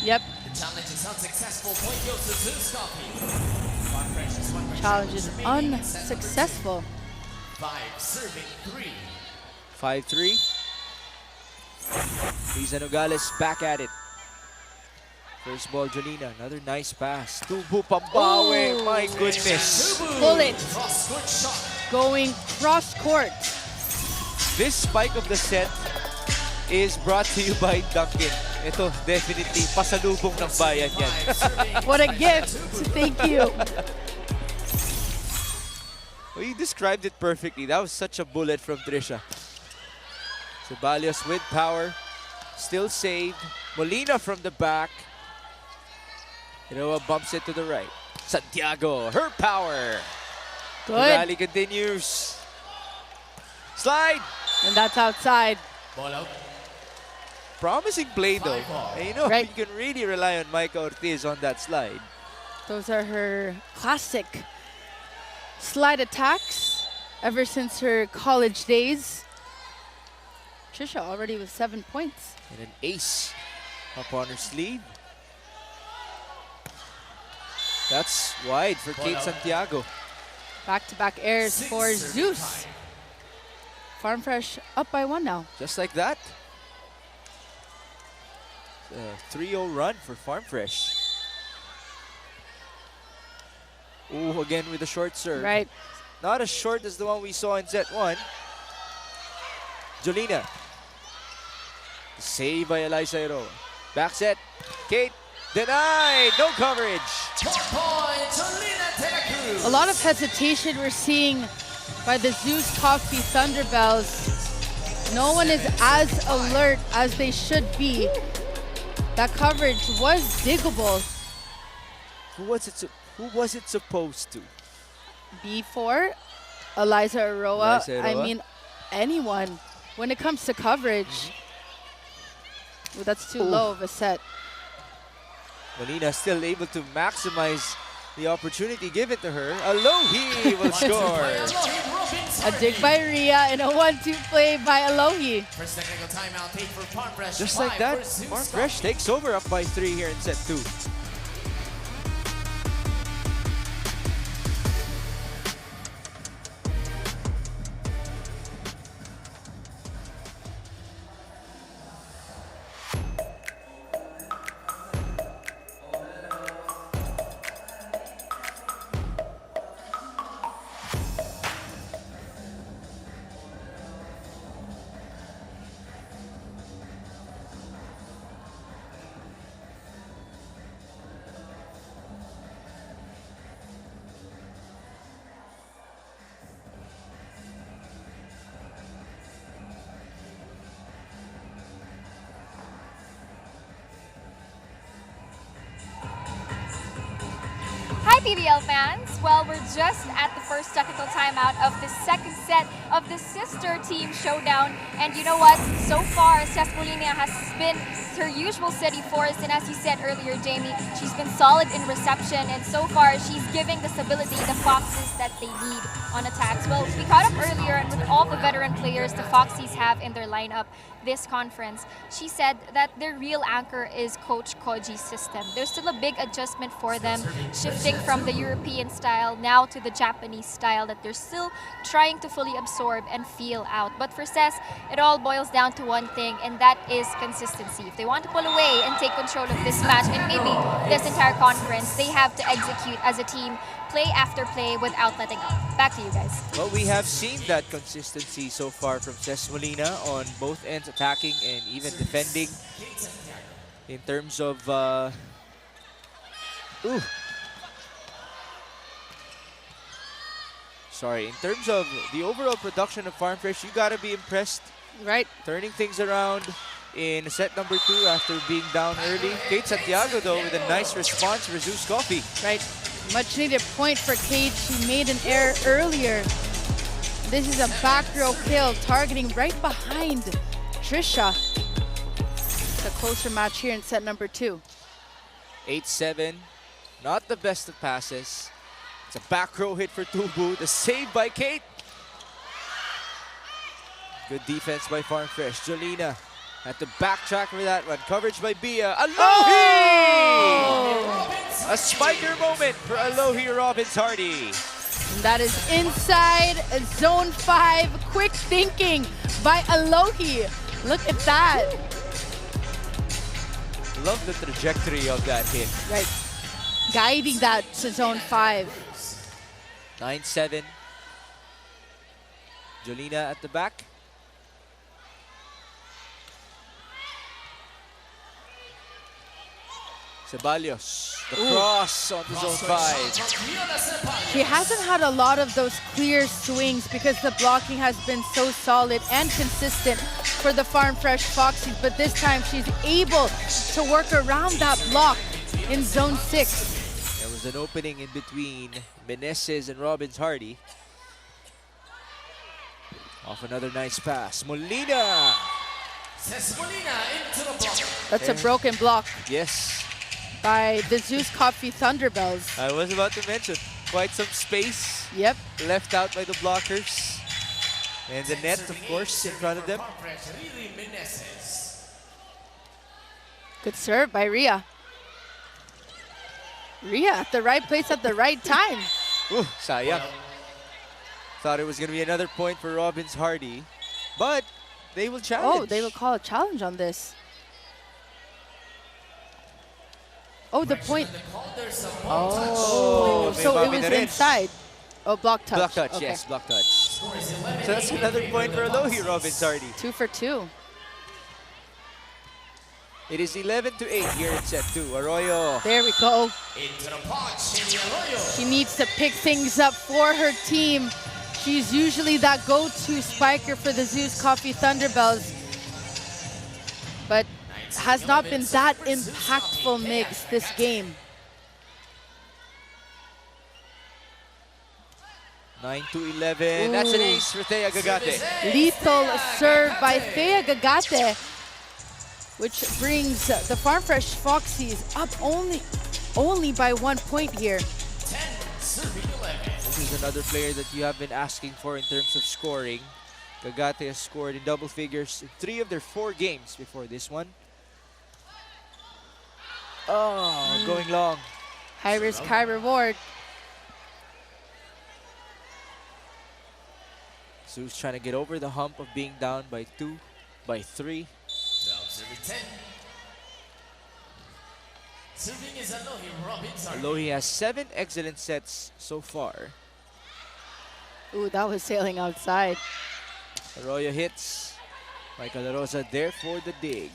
Yep, The challenge is unsuccessful. Point goes to ZUS Coffee. Farm Fresh is one more challenge is remaining in set number unsuccessful. 5 serving 3. 5-3. Riza Nogales back at it. First ball, Jolina. Another nice pass. Tubu Pambawe. Ooh. My goodness. Bullet Cross court shot. going cross court. This spike of the set is brought to you by Duncan. Ito, definitely, pasalubong ng bayan yan. What a gift. Thank you. Well, you described it perfectly. That was such a bullet from Trisha. Ceballos with power. Still saved. Molina from the back. Inoa bumps it to the right. Santiago, her power. The Good. rally continues. Slide. And that's outside. Ball out. Promising play though. And you know, Right. you can really rely on Micah Ortiz on that slide. Those are her classic slide attacks ever since her college days. Trisha already with 7 points. And an ace up on her sleeve. That's wide for Kate out. Santiago. Back-to-back airs 6 for serving Zeus. 5. Farm Fresh up by 1 now. Just like that. 3-0 run for Farm Fresh. Ooh, again with a short serve. Right. Not as short as the one we saw in set 1. Jolina. Save by Eliza Iroa. Back set. Kate. Denied. No coverage. Point, Jolina De La Cruz. A lot of hesitation we're seeing by the Zeus Coffee Thunderbells. No one is as alert as they should be. That coverage was diggable. Who was it supposed to? B4, Eliza Aroa. Eliza I Aroa. mean, anyone. When it comes to coverage, well, that's too Ooh. low of a set. Molina still able to maximize the opportunity given to her. Alohi will score. A dig by Rhea and a 1-2 play by Alohi. First technical timeout take for Farm Fresh. Just like 5 that, for Zeus Farm Coffee. Fresh takes over up by 3 here in set 2. PVL fans. Well, we're just at the first technical timeout of the second set of the sister team showdown. And you know what? So far, Cesc Molina has been her usual steady force. And as you said earlier, Jamie, she's been solid in reception. And so far, she's giving the stability the Foxes that they need on attacks. Well, we caught up earlier, and with all the veteran players the Foxies have in their lineup this conference, she said that their real anchor is Coach Koji's system. There's still a big adjustment for them, shifting from the European style now to the Japanese style that they're still trying to fully absorb and feel out. But for Cesc, it all boils down to one thing, and that is consistency. If they want to pull away and take control of this match and maybe this entire conference, they have to execute as a team, play after play without letting up. Back to you guys. Well, we have seen that consistency so far from Cesc Molina on both ends, attacking and even defending. In terms of in terms of the overall production of Farm Fresh, you gotta be impressed. Right. Turning things around in set number 2 after being down early. Kate Santiago, though, with a nice response for ZUS Coffee. Right. Much needed point for Kate. She made an error earlier. This is a back row kill targeting right behind Trisha. It's a closer match here in set number 2. 8-7. Not the best of passes. It's a back row hit for Tubu. The save by Kate. Good defense by Farm Fresh. Jolina had to backtrack for that one. Coverage by Bia. Alohi! A spiker moment for Alohi Robbins Hardy. And that is inside zone 5. Quick thinking by Alohi. Look at that. Love the trajectory of that hit. Right. Guiding that to zone 5. 9-7. Jolina at the back. Ceballos, the cross onto zone 5. She hasn't had a lot of those clear swings because the blocking has been so solid and consistent for the Farm Fresh Foxies, but this time she's able to work around that block in zone 6. There was an opening in between Meneses and Robbins Hardy. Off another nice pass. Molina! Cesc Molina into the block. That's a broken block Yes, by the ZUS Coffee Thunderbells. I was about to mention. Quite some space Yep. left out by the blockers. And the net, of course, in front of them. Good serve by Rhea. Rhea at the right place at the right time. Ooh, sayang. Thought it was going to be another point for Robbins Hardy. But they will challenge. Oh, they will call a challenge on this. Oh, the point. Oh, so it was inside. Oh, block touch. Block touch, Okay. yes, block touch. So that's another point for Alohi Robbins Hardy. 2 for 2. It is 11-8 here in set 2. Arroyo. There we go. Into the punch, Arroyo. She needs to pick things up for her team. She's usually that go-to spiker for the ZUS Coffee Thunderbells, but has not been that impactful mix this game. 9-11. That's an ace for Thea Gagate. Lethal serve by Thea Gagate, which brings the Farm Fresh Foxies up only by 1 point here. 10, serving 11. This is another player that you have been asking for in terms of scoring. Gagate has scored in double figures in 3 of their 4 games before this one. Oh, going long. High risk, high reward. ZUS trying to get over the hump of being down by 2, by 3. Serving 10. Serving is Alohi Robbins Hardy. Alohi has 7 excellent sets so far. Ooh, that was sailing outside. Arroyo hits. Michael La Rosa there for the dig.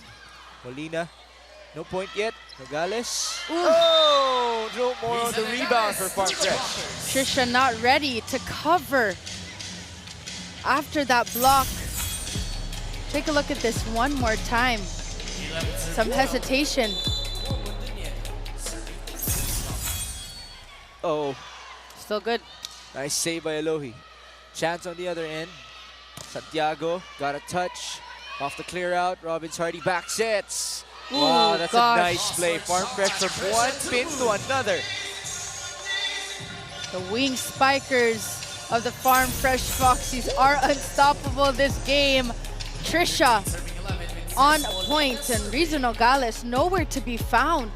Molina, no point yet. Nogales. Oh, no more on the rebound for Farm Fresh. Trisha not ready to cover after that block. Take a look at this one more time. Some hesitation. Oh, Still good. nice save by Alohi. Chance on the other end. Santiago got a touch. Off the clear out. Robbins Hardy back sets. Wow, Ooh, that's gosh. a nice play. Farm Fresh from one pin to another. The wing spikers of the Farm Fresh Foxies are unstoppable this game. Trisha on point and Riza Nogales nowhere to be found.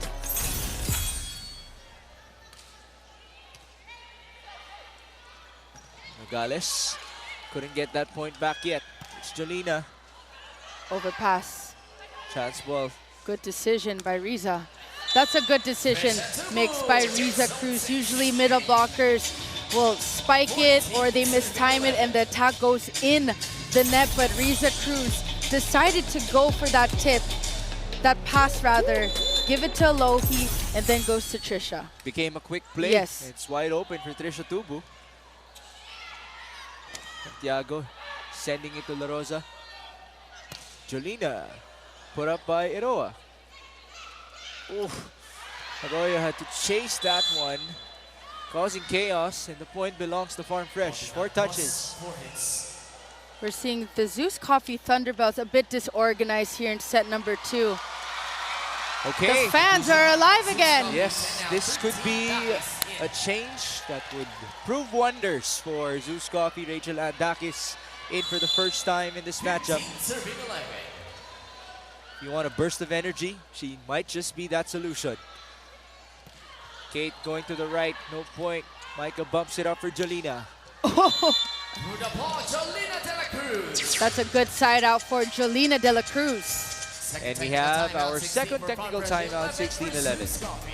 Nogales couldn't get that point back yet. It's Jolina. Overpass. Chance ball. Good decision by Riza. That's a good decision mixed by Riza Cruz. Usually middle blockers will spike it or they mistime it and the attack goes in the net, but Riza Cruz decided to go for that tip, that pass rather, give it to Alohi and then goes to Trisha. Became a quick play. Yes. It's wide open for Trisha Tubu. Santiago sending it to La Rosa. Jolina put up by Iroa. Oof. Arroyo had to chase that one, causing chaos, and the point belongs to Farm Fresh. 4 touches. We're seeing the ZUS Coffee Thunderbells a bit disorganized here in set number 2. Okay. The fans are alive again. Yes, this could be a change that would prove wonders for ZUS Coffee. Rachel Andakis in for the first time in this matchup. If you want a burst of energy, she might just be that solution. Kate going to the right, no point. Micah bumps it up for Jolina. That's a good side out for Jolina De La Cruz. And we have our second technical timeout, 16-11.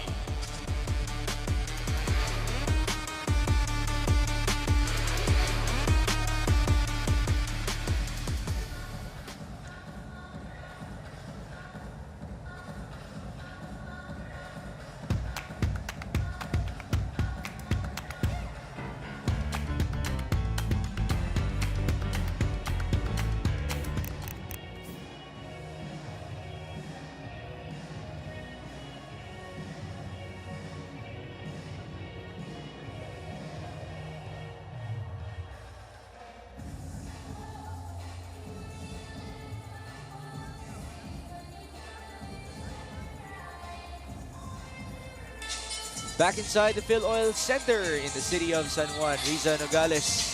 Back inside the Phil Oil Center in the city of San Juan, Riza Nogales,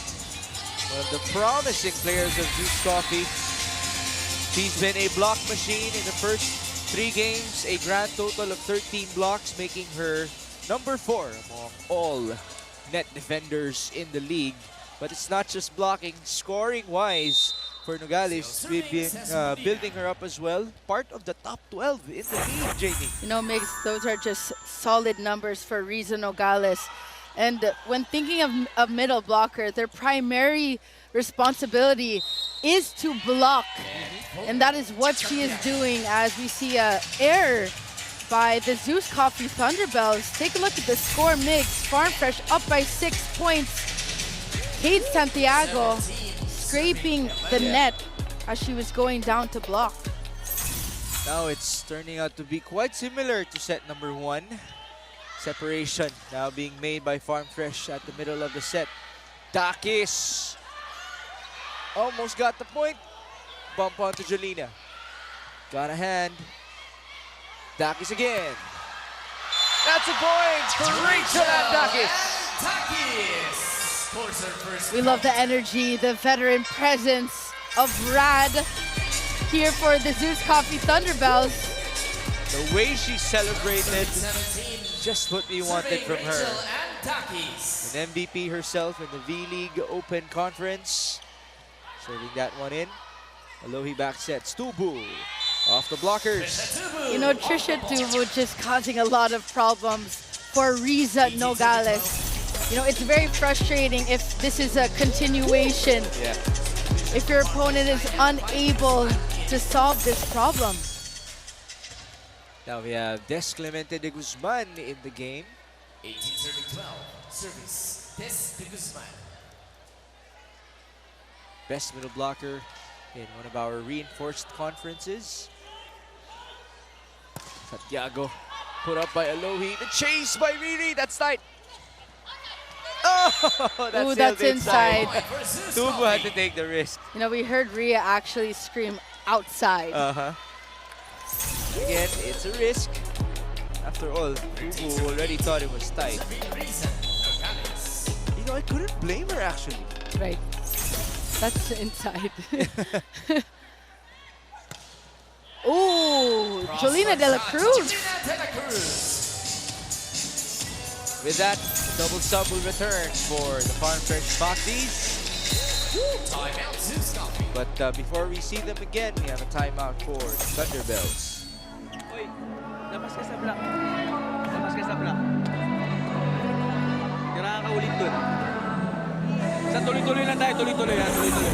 one of the promising players of ZUS Coffee. She's been a block machine in the first 3 games, a grand total of 13 blocks, making her number 4 among all net defenders in the league. But it's not just blocking, scoring-wise for Nogales, we've been building her up as well. Part of the top 12 in the league, Jamie. You know, Migs, those are just solid numbers for Riza Nogales. And when thinking of middle blocker, their primary responsibility is to block. And that is what she is doing as we see a error by the ZUS Coffee Thunderbells. Take a look at the score, Migs. Farm Fresh up by 6 points. Kate Santiago scraping the net as she was going down to block. Now it's turning out to be quite similar to set number 1. Separation now being made by Farm Fresh at the middle of the set. Dakis almost got the point. Bump onto Jolina. Got a hand. Dakis again. That's a point for Rachel and Dakis. We love the energy, the veteran presence of Rad here for the ZUS Coffee Thunderbells. The way she celebrated, just what we wanted from her. An MVP herself in the V-League Open Conference. Serving that one in. Alohi back sets. Tubu off the blockers. You know, Trisha Tubu just causing a lot of problems for Riza Nogales. You know, it's very frustrating if this is a continuation. Yeah. If your opponent is unable to solve this problem. Now we have Des Clemente de Guzman in the game. 18-12, service, Des de Guzman. Best middle blocker in one of our reinforced conferences. Santiago put up by Alohi. The chase by Riri, that's tight. Ooh, that's inside. Point for Zeus Tubu had to Coffee. take the risk. You know, we heard Rhea actually scream outside. Uh-huh. Again, it's a risk. After all, Tubu already thought it was tight. Reason, Nogales. You know, I couldn't blame her actually. Right. That's inside. Ooh, Jolina De La Cruz. Jolina De La Cruz. With that, double sub will return for the Farm Fresh Foxies. Timeout, Zeus Coffee. But before we see them again, we have a timeout for the Thunderbells. Uy, labas ka sa block. Labas ka sa block. Hindi nakakaulit dun. Sa tuloy-tuloy lang tayo, tuloy-tuloy yan, tuloy-tuloy.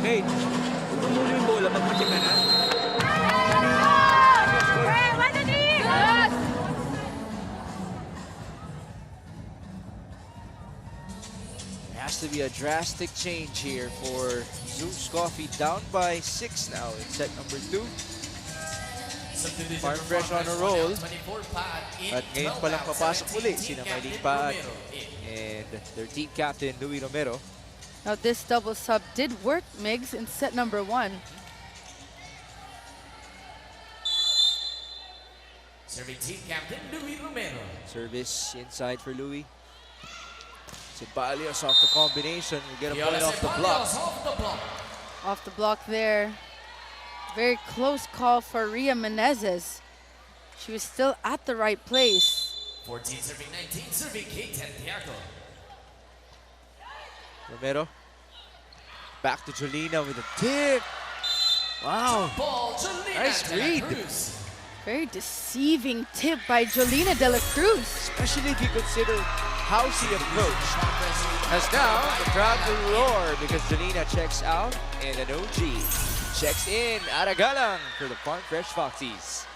Kate, tuloy yung bola, magpacheck ka na. There has to be a drastic change here for ZUS Coffee, down by 6 now in set number 2. Farm Fresh on a roll. At ngayon palang papasok muli sina Maylene Paat and their team captain Louie Romero. Now this double sub did work, Migs, in set number 1. Serving team captain Louie Romero. Service inside for Louie. Ceballos off the combination will get a point off the block. Off the block. Off the block there. Very close call for Rhea Menezes. She was still at the right place. 14 serving 19 serving Kate Santiago. Romero. Back to Jolina with a tip. Wow. Ball, Jolina Nice De La read. Cruz. Very deceiving tip by Jolina De La Cruz. Especially if you consider how she approached. As now, the crowd will roar because Jolina checks out and an OG checks in. Aragalang for the Farm Fresh Foxies.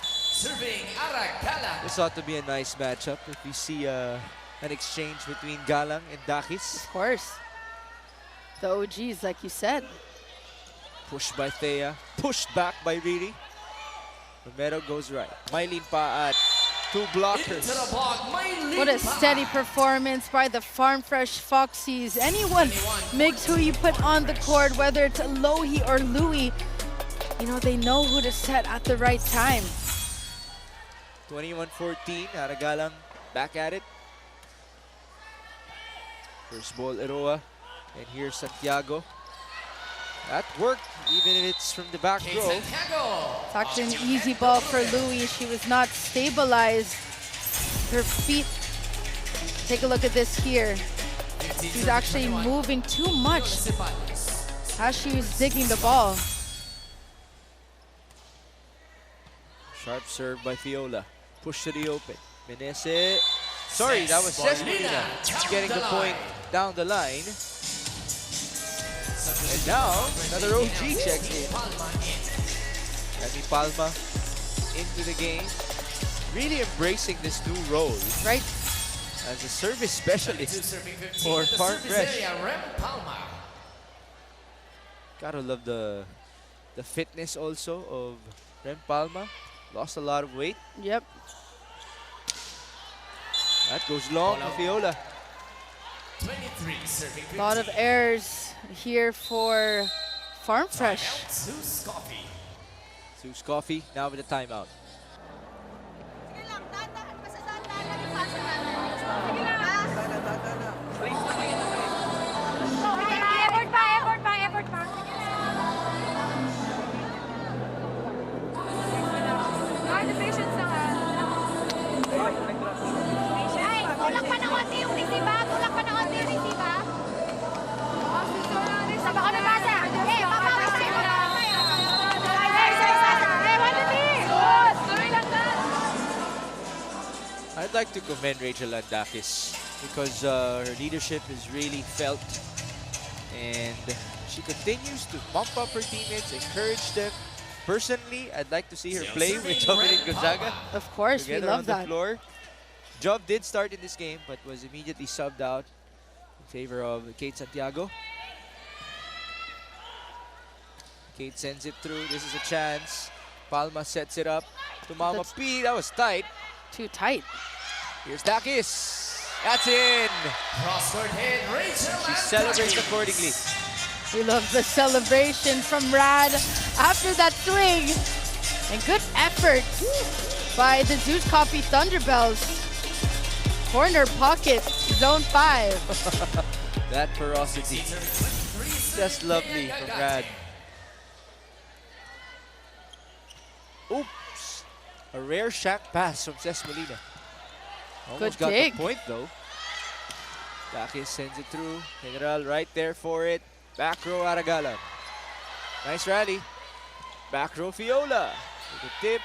Serving Aragala. This ought to be a nice matchup if we see an exchange between Galang and Dakis. Of course. The OGs, like you said. Pushed by Thea, pushed back by Riri. Romero goes right. Maylene Paat, 2 Into blockers. the block, Maylene What a Paat. steady performance by the Farm Fresh Foxies. Anyone, Migs, who you put on the court, whether it's Lohi or Louie, you know, they know who to set at the right time. 21-14, Aragalang back at it. First ball, Eroa. And here's Santiago. That worked, even if it's from the back Kate row. Santiago. It's actually an easy ball for Louie. She was not stabilized. Her feet, take a look at this here. She's actually moving too much as she was digging the ball. Sharp serve by Fiola. Push to the open. Menese. Sorry, that was Cesarina getting the point down the line. And now, another OG checks in. Remy Palma into the game. Really embracing this new role Right? as a service specialist Serving 15 for in the Farm service Fresh. area, Rem Palma. Gotta love the fitness also of Rem Palma. Lost a lot of weight. Yep. That goes long to Fiola. 23 serving 15. A lot of errors here for Farm Fresh. Timeout, Zeus Coffee. ZUS Coffee now with a timeout. Effort pa. Patience lang ha. Ay, tulak pa ng konti yung resiba. Tulak pa ng konti yung resiba. Saba ka na basa. Eh, papawis tayo. I'd like to commend Rachel Andakis because her leadership is really felt and she continues to pump up her teammates, encourage them. Personally, I'd like to see her play with Dominic Gonzaga Of course, we together on love the that. floor. Job did start in this game but was immediately subbed out in favor of Kate Santiago. Kate sends it through. This is a chance. Palma sets it up to Mama P. That was tight. Too tight. Here's Dakis. That's in. Crosscourt hit, Rachel She and celebrates Dakis. accordingly. We love the celebration from Rad after that swing. And good effort by the ZUS Coffee Thunderbells. Corner pocket, zone 5. That ferocity. Just lovely from Rad. Oops. A rare shack pass from Ces Molina. Almost Good got dig. the point though. Dakis sends it through. General right there for it. Back row Aragala. Nice rally. Back row Fiola. With a tip.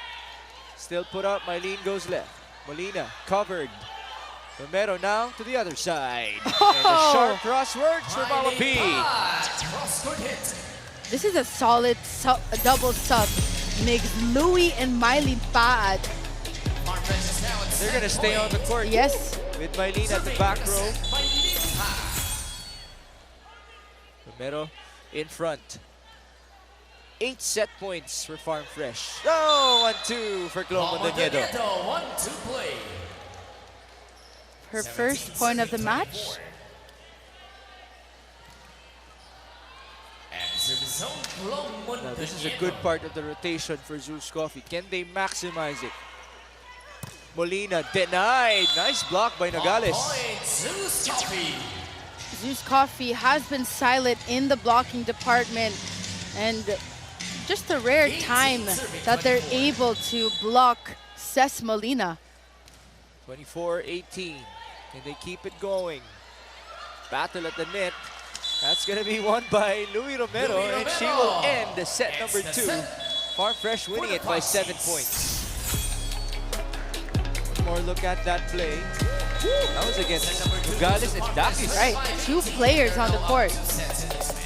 Still put up. Mylene goes left. Molina covered. Romero now to the other side. And a sharp cross works for Mama P. Crosscourt hit. This is a solid a double sub. Makes Louie and Mylene Paad. Farm Fresh is now at They're gonna stay on the court. Yes. With Mylene at the back row. Romero in front. 8 set points for Farm Fresh. Oh, 1-2 for Clomo Doniedo. 1-2 play. Her first point of the match. And service zone, Clomo Now, this is a Doniedo. good part of the rotation for ZUS Coffee. Can they maximize it? Molina denied. Nice block by Nogales. Point, ZUS Coffee. ZUS Coffee has been silent in the blocking department, and just a rare time that they're able to block Ces Molina. 24-18. Can they keep it going? Battle at the net. That's going to be won by Louie Romero, Louie and she Romero. will end the set It's number the 2. set Farm Fresh winning the it by 7 Foxes. points. One more look at that play. That was against Nogales and Dakis. Right, 2 players on the court. Sets in this match.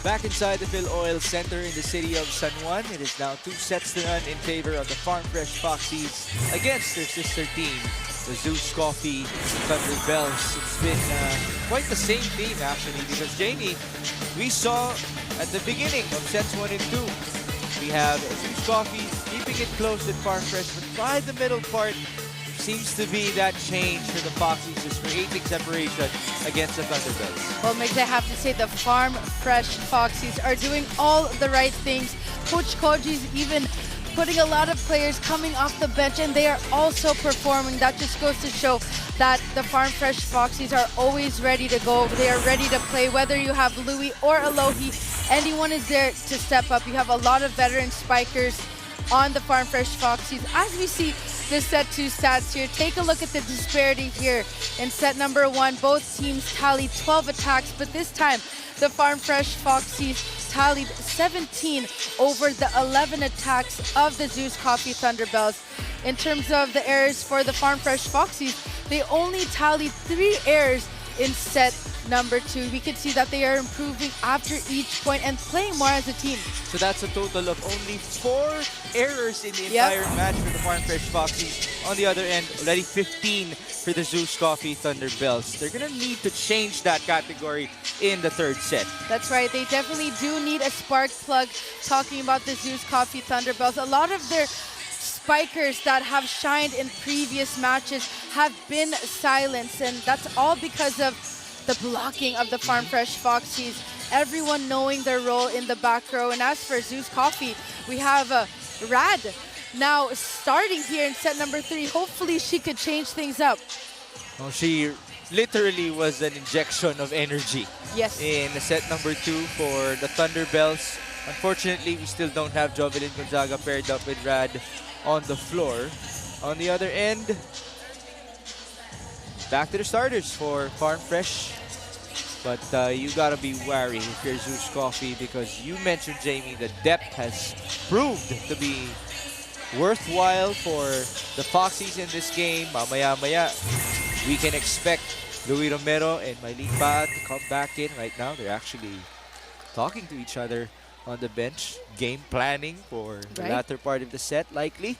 Back inside the Phil Oil Center in the city of San Juan, it is now 2 sets to none in favor of the Farm Fresh Foxies against their sister team, the ZUS Coffee Thunder Bells. It's been quite the same team actually, because Jamie, we saw at the beginning of sets 1 and 2, we have ZUS Coffee keeping it close with Farm Fresh, but by the middle part, seems to be that change for the Foxies, just creating separation against the Thunderbells. Well, Migs, I have to say the Farm Fresh Foxies are doing all the right things. Coach Koji's even putting a lot of players coming off the bench, and they are also performing. That just goes to show that the Farm Fresh Foxies are always ready to go. They are ready to play. Whether you have Louis or Alohi, anyone is there to step up. You have a lot of veteran spikers on the Farm Fresh Foxies. As we see the set 2 stats here, take a look at the disparity here. In set number 1, both teams tallied 12 attacks, but this time the Farm Fresh Foxies tallied 17 over the 11 attacks of the ZUS Coffee Thunderbells. In terms of the errors for the Farm Fresh Foxies, they only tallied 3 errors in set number 2. We can see that they are improving after each point and playing more as a team. So that's a total of only 4 errors in the entire match for the Farm Fresh Foxies. On the other end, already 15 for the ZUS Coffee Thunderbells. They're gonna need to change that category in the 3rd set. That's right. They definitely do need a spark plug. Talking about the ZUS Coffee Thunderbells, a lot of their spikers that have shined in previous matches have been silenced, and that's all because of the blocking of the Farm Fresh Foxies. Everyone knowing their role in the back row. And as for ZUS Coffee, we have Rad now starting here in set number 3. Hopefully she could change things up. Well, she literally was an injection of energy. Yes. In set number 2 for the Thunderbells. Unfortunately, we still don't have Jovelyn Gonzaga paired up with Rad on the floor. On the other end, back to the starters for Farm Fresh. But you gotta be wary if you're ZUS Coffee, because you mentioned, Jamie, the depth has proved to be worthwhile for the Foxies in this game. Mamaya-maya, we can expect Louis Romero and Mylene Ba to come back in right now. They're actually talking to each other on the bench, game planning for the latter part of the set, likely.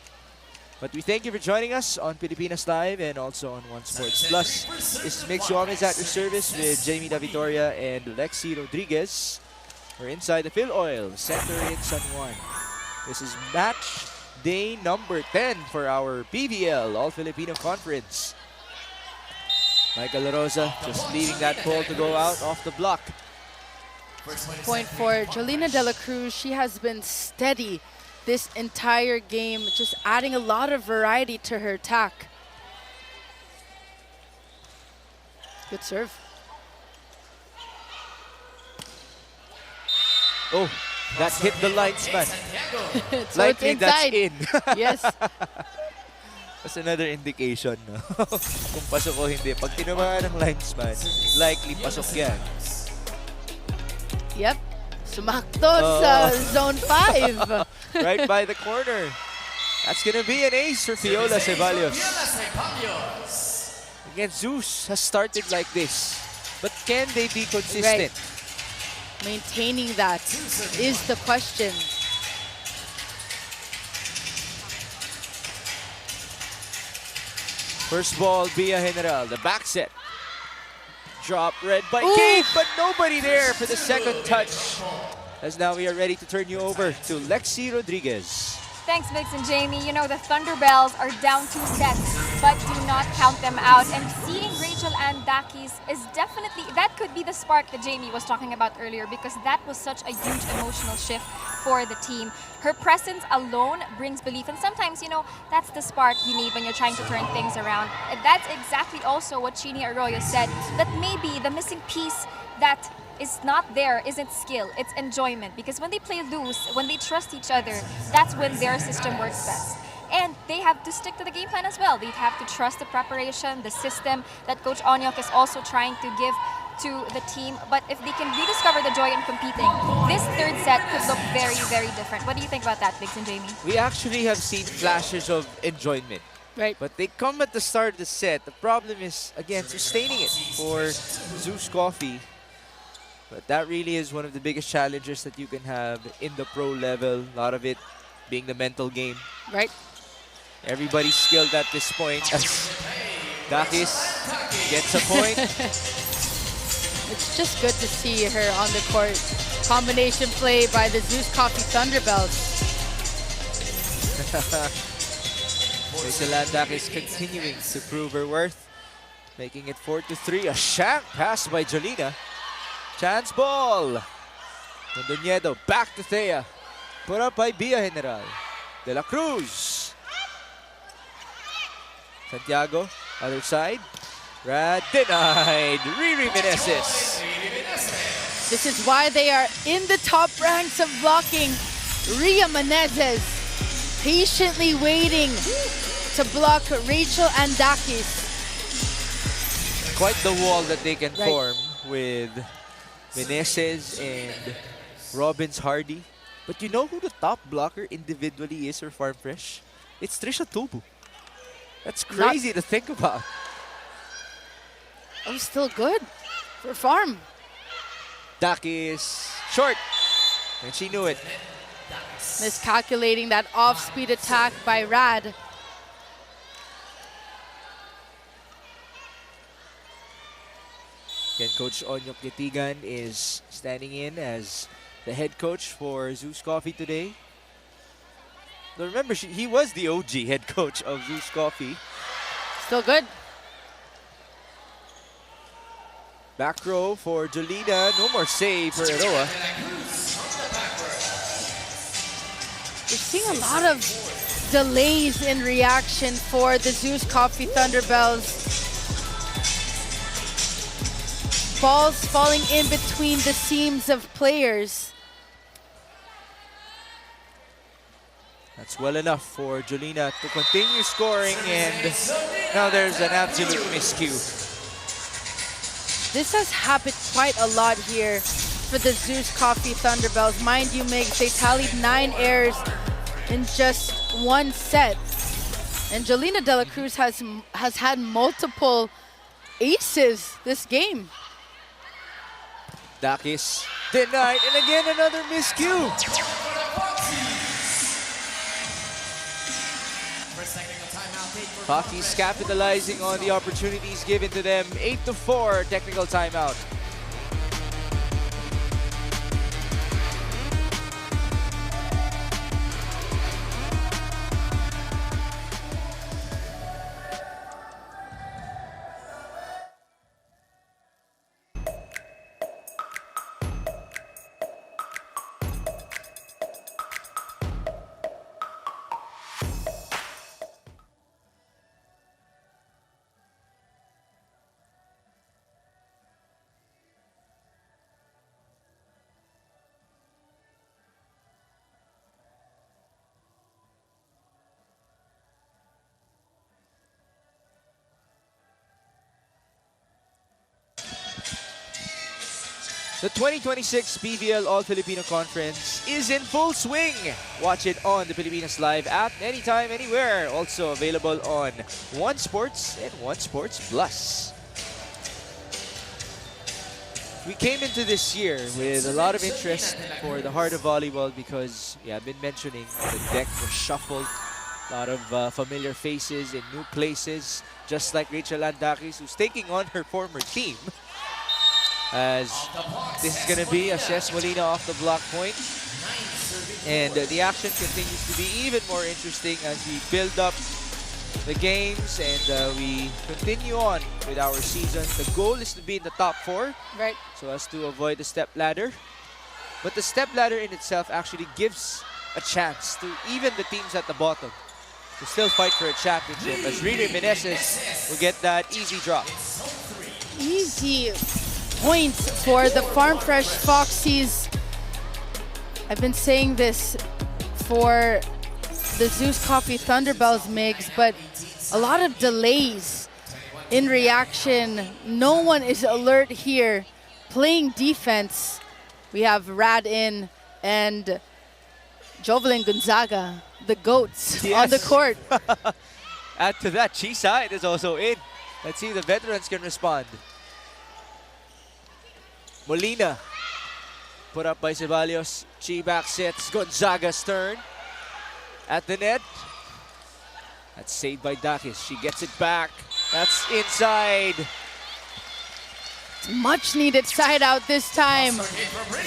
But we thank you for joining us on Pilipinas Live and also on One Sports Plus. This is Mix Gomez at your service with Jamie Da Vitoria and Lexi Rodriguez. We're inside the Phil Oil Center in San Juan. This is match day number 10 for our PVL All-Filipino Conference. Michael La Rosa just leading that ball to go out off the block. Point for Jolina De La Cruz. She has been steady this entire game, just adding a lot of variety to her attack. Good serve. Oh, that hit the linesman. So Likely it's that's inside. in. Yes. That's another indication, no? Kung pasok o hindi. Pag tinamaan ng linesman, likely pasok yan. Yep. Sumakto sa zone 5. Right by the corner. That's gonna be an ace for Fiola Ceballos. Again, ZUS has started like this. But can they be consistent? Maintaining that is the question. First ball, Via General, the back set. Drop read by Kate, but nobody there for the second touch. As now we are ready to turn you over to Lexi Rodriguez. Thanks, Vix and Jamie. You know, the Thunderbells are down 2 sets, but do not count them out. And seeing Rachel Ann Dakis is definitely, that could be the spark that Jamie was talking about earlier, because that was such a huge emotional shift for the team. Her presence alone brings belief, and sometimes, you know, that's the spark you need when you're trying to turn things around. And that's exactly also what Chini Arroyo said, that maybe the missing piece that is not there isn't skill, it's enjoyment. Because when they play loose, when they trust each other, that's when their system works best. And they have to stick to the game plan as well. They have to trust the preparation, the system that Coach Onyok is also trying to give to the team. But if they can rediscover the joy in competing, this 3rd set could look very, very different. What do you think about that, Vix and Jamie? We actually have seen flashes of enjoyment. Right. But they come at the start of the set. The problem is, again, sustaining it for ZUS Coffee. But that really is one of the biggest challenges that you can have in the pro level. A lot of it being the mental game. Right? Everybody's skilled at this point as Dakis gets a point. It's just good to see her on the court. Combination play by the ZUS Coffee Thunderbells. Rachel Dakis continuing to prove her worth. Making it 4-3. A shank pass by Jolina. Chance ball. Mondoñedo back to Thea. Put up by Bia General. De La Cruz. Santiago, other side. Rad denied. Riri Meneses. This is why they are in the top ranks of blocking. Ria Menezes patiently waiting to block Rachel and Dakis. Quite the wall that they can Right. form with Meneses and Robbins Hardy. But you know who the top blocker individually is for Farm Fresh? It's Trisha Tubu. That's crazy to think about. Oh, still good for Farm. Dakis short. And she knew it. Miscalculating that off-speed attack by Rad. Again, Coach Onyok Getigan is standing in as the head coach for ZUS Coffee today. Now remember, he was the OG head coach of ZUS Coffee. Still good. Back row for Jolina. No more save for Eroa. We're seeing a lot of delays in reaction for the ZUS Coffee Thunderbells. Balls falling in between the seams of players. That's well enough for Jolina to continue scoring, and now there's an absolute miscue. This has happened quite a lot here for the ZUS Coffee Thunderbells. Mind you, Migs, they tallied 9 errors in just one set. And Jolina De La Cruz has had multiple aces this game. Dakis denied, and again another miscue. Hockey's capitalizing on the opportunities given to them. 8-4, technical timeout. The 2026 PVL All-Filipino Conference is in full swing. Watch it on the Pilipinas Live app anytime, anywhere. Also available on One Sports and One Sports Plus. We came into this year with a lot of interest for the heart of volleyball because, yeah, I've been mentioning the deck was shuffled. A lot of familiar faces in new places, just like Rachel Landakis, who's taking on her former team. As this is going to be a Ces Molina off the block point. And the action continues to be even more interesting as we build up the games and we continue on with our season. The goal is to be in the top 4, Right. so as to avoid the step ladder. But the step ladder in itself actually gives a chance to even the teams at the bottom to still fight for a championship, as Riri Meneses will get that easy drop. Easy points for the Farm Fresh Foxies. I've been saying this for the ZUS Coffee Thunderbells, Migs, but a lot of delays in reaction. No one is alert here. Playing defense, we have Rad in and Jovelyn Gonzaga, the GOATs, on the Yes. court. Add to that, Chiside is also in. Let's see if the veterans can respond. Molina put up by Ceballos. Chi back sets. Gonzaga's turn. At the net. That's saved by Dakis. She gets it back. That's inside. Much needed side out this time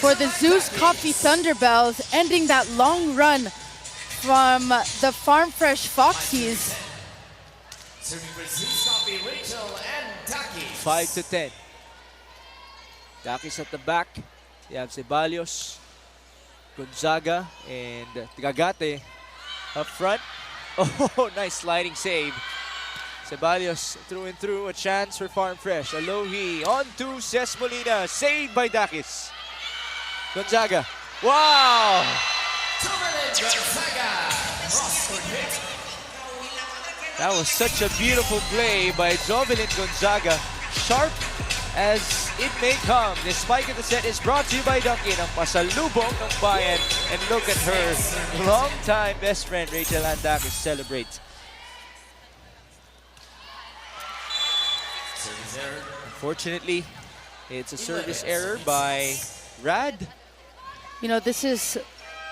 for the ZUS Coffee Thunderbells, ending that long run from the Farm Fresh Foxies. Serving for ZUS Coffee, Rachel and Taki. 5 to 10. Dakis at the back. You have Ceballos, Gonzaga, and Tigagate up front. Oh, nice sliding save. Ceballos through and through, a chance for Farm Fresh. Alohi on to Ces Molina, saved by Dakis. Gonzaga, wow! Gonzaga, cross-court hit. That was such a beautiful play by Jovelyn Gonzaga. Sharp as it may come. This spike in the set is brought to you by Dunkin', ang pasalubong ng bayan. And look at her long-time best friend, Rachel Andakis, celebrate. Unfortunately, it's a service error by Rad. You know, this is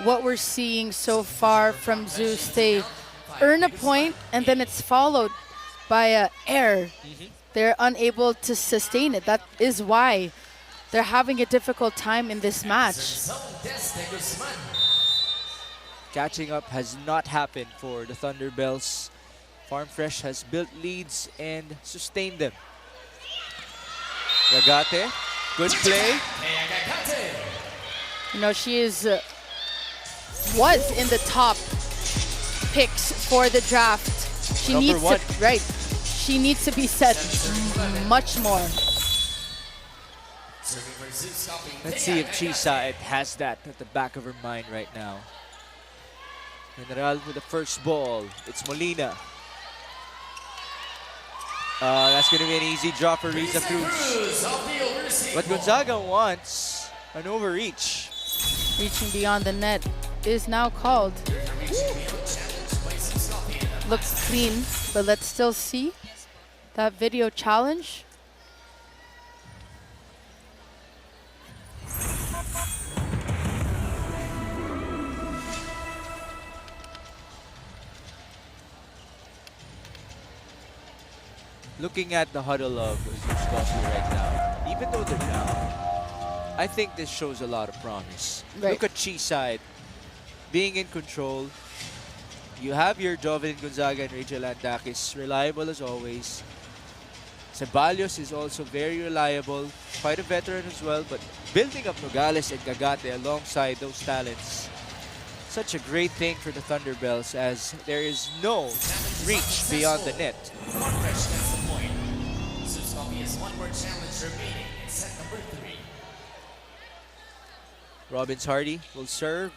what we're seeing so far from ZUS. They earn a point and then it's followed by an error. They're unable to sustain it. That is why they're having a difficult time in this match. Catching up has not happened for the Thunderbells. Farm Fresh has built leads and sustained them. Gagate, good play. You know, she was in the top picks for the draft. She Number needs one. to, right. She needs to be set much more. Let's see if Chisa has that at the back of her mind right now. General with the first ball. It's Molina. That's going to be an easy draw for Riza Cruz. But Gonzaga wants an overreach. Reaching beyond the net is now called. Looks clean, but let's still see that video challenge. Looking at the huddle of ZUS Coffee right now, even though they're down, I think this shows a lot of promise. Right. Look at Chi's side, being in control. You have your Jovelyn Gonzaga and Rachel Andakis, reliable as always. Ceballos is also very reliable, quite a veteran as well, but building up Nogales and Gagate alongside those talents, such a great thing for the Thunderbells as there is no reach beyond the net. ZUS Coffee has one more challenge remaining in set number 3. Robbins Hardy will serve.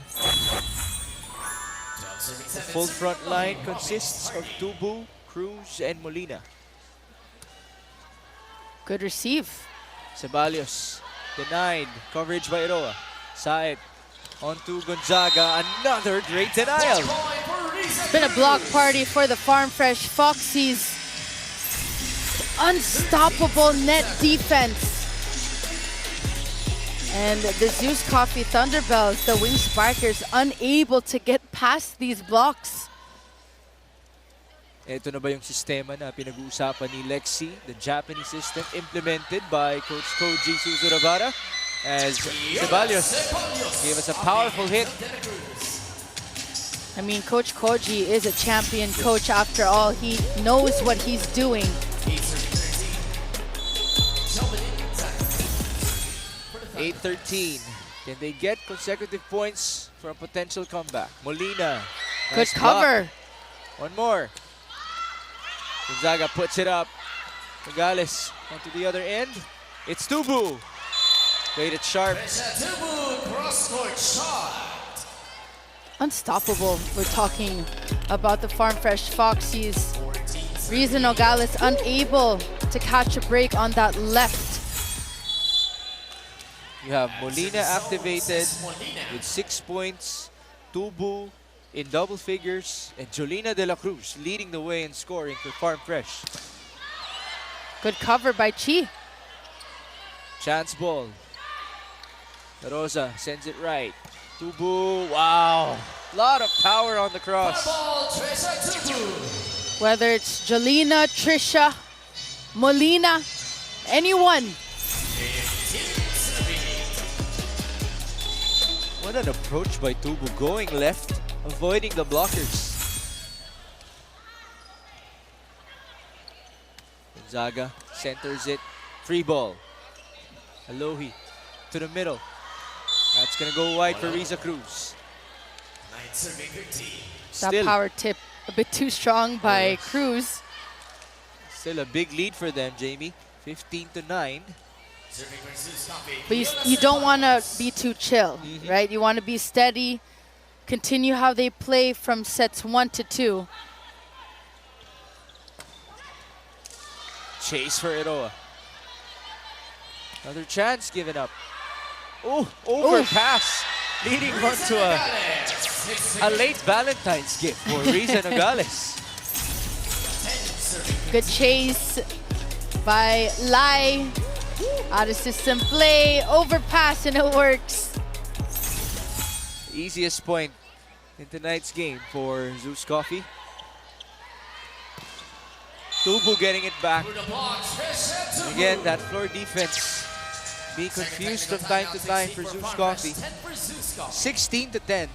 The full front line consists of Tubu, Cruz, and Molina. Good receive. Ceballos denied. Coverage by Iroa. Saed onto Gonzaga. Another great denial. It's been a block party for the Farm Fresh Foxies. Unstoppable net defense. And the ZUS Coffee Thunderbells, the Wing Sparkers, unable to get past these blocks. Ito na ba yung sistema na pinag-uusapan ni Lexi, the Japanese system implemented by Coach Koji Suzurabara, as Ceballos gave us a powerful hit. I mean, Coach Koji is a champion coach after all. He knows what he's doing. 8-13. Can they get consecutive points for a potential comeback? Molina. Good Nice block. cover. One more. Gonzaga puts it up. Nogales onto the other end. It's Tubu. Played it sharp. Cross-court shot. Unstoppable. We're talking about the Farm Fresh Foxies. Riza Nogales unable to catch a break on that left. You have Molina activated with 6 points. Tubu in double figures. And Jolina de la Cruz leading the way in scoring for Farm Fresh. Good cover by Chi. Chance ball. Rosa sends it right. Tubu, wow. Lot of power on the cross. Ball, Trisha Tubu. Whether it's Jolina, Trisha, Molina, anyone. What an approach by Tubu, going left, avoiding the blockers. Gonzaga centers it. Free ball. Alohi to the middle. That's gonna go wide for Riza Cruz. Night serving 15. That power tip a bit too strong by Cruz. Still a big lead for them, Jamie. 15-9. Serving for Zeus Coffee. But you don't want to be too chill, right? You want to be steady, continue how they play from sets 1 to 2. Chase for Iroa. Another chance given up. Oh, overpass. Leading on to a late Valentine's gift for Riza Nogales. Good chase by Lai. Out of system play, overpass, and it works. Easiest point in tonight's game for ZUS Coffee. Tubu getting it back. Through the block, Trisha Tubu. Again, that floor defense be confused from time to time for ZUS Coffee. 10 for Zeus Coffee. 16-10.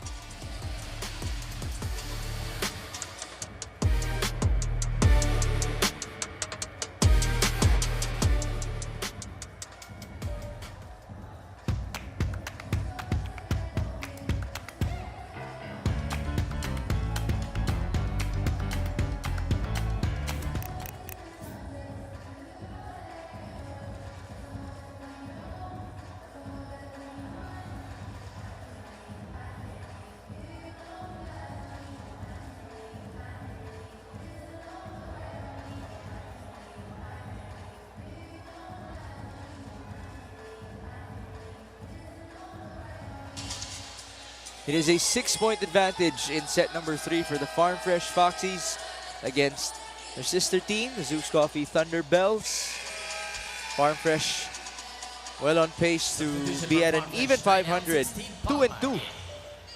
It is a 6-point advantage in set number 3 for the Farm Fresh Foxies against their sister team, the ZUS Coffee Thunder Bells. Farm Fresh well on pace to be at an even 500, 2-2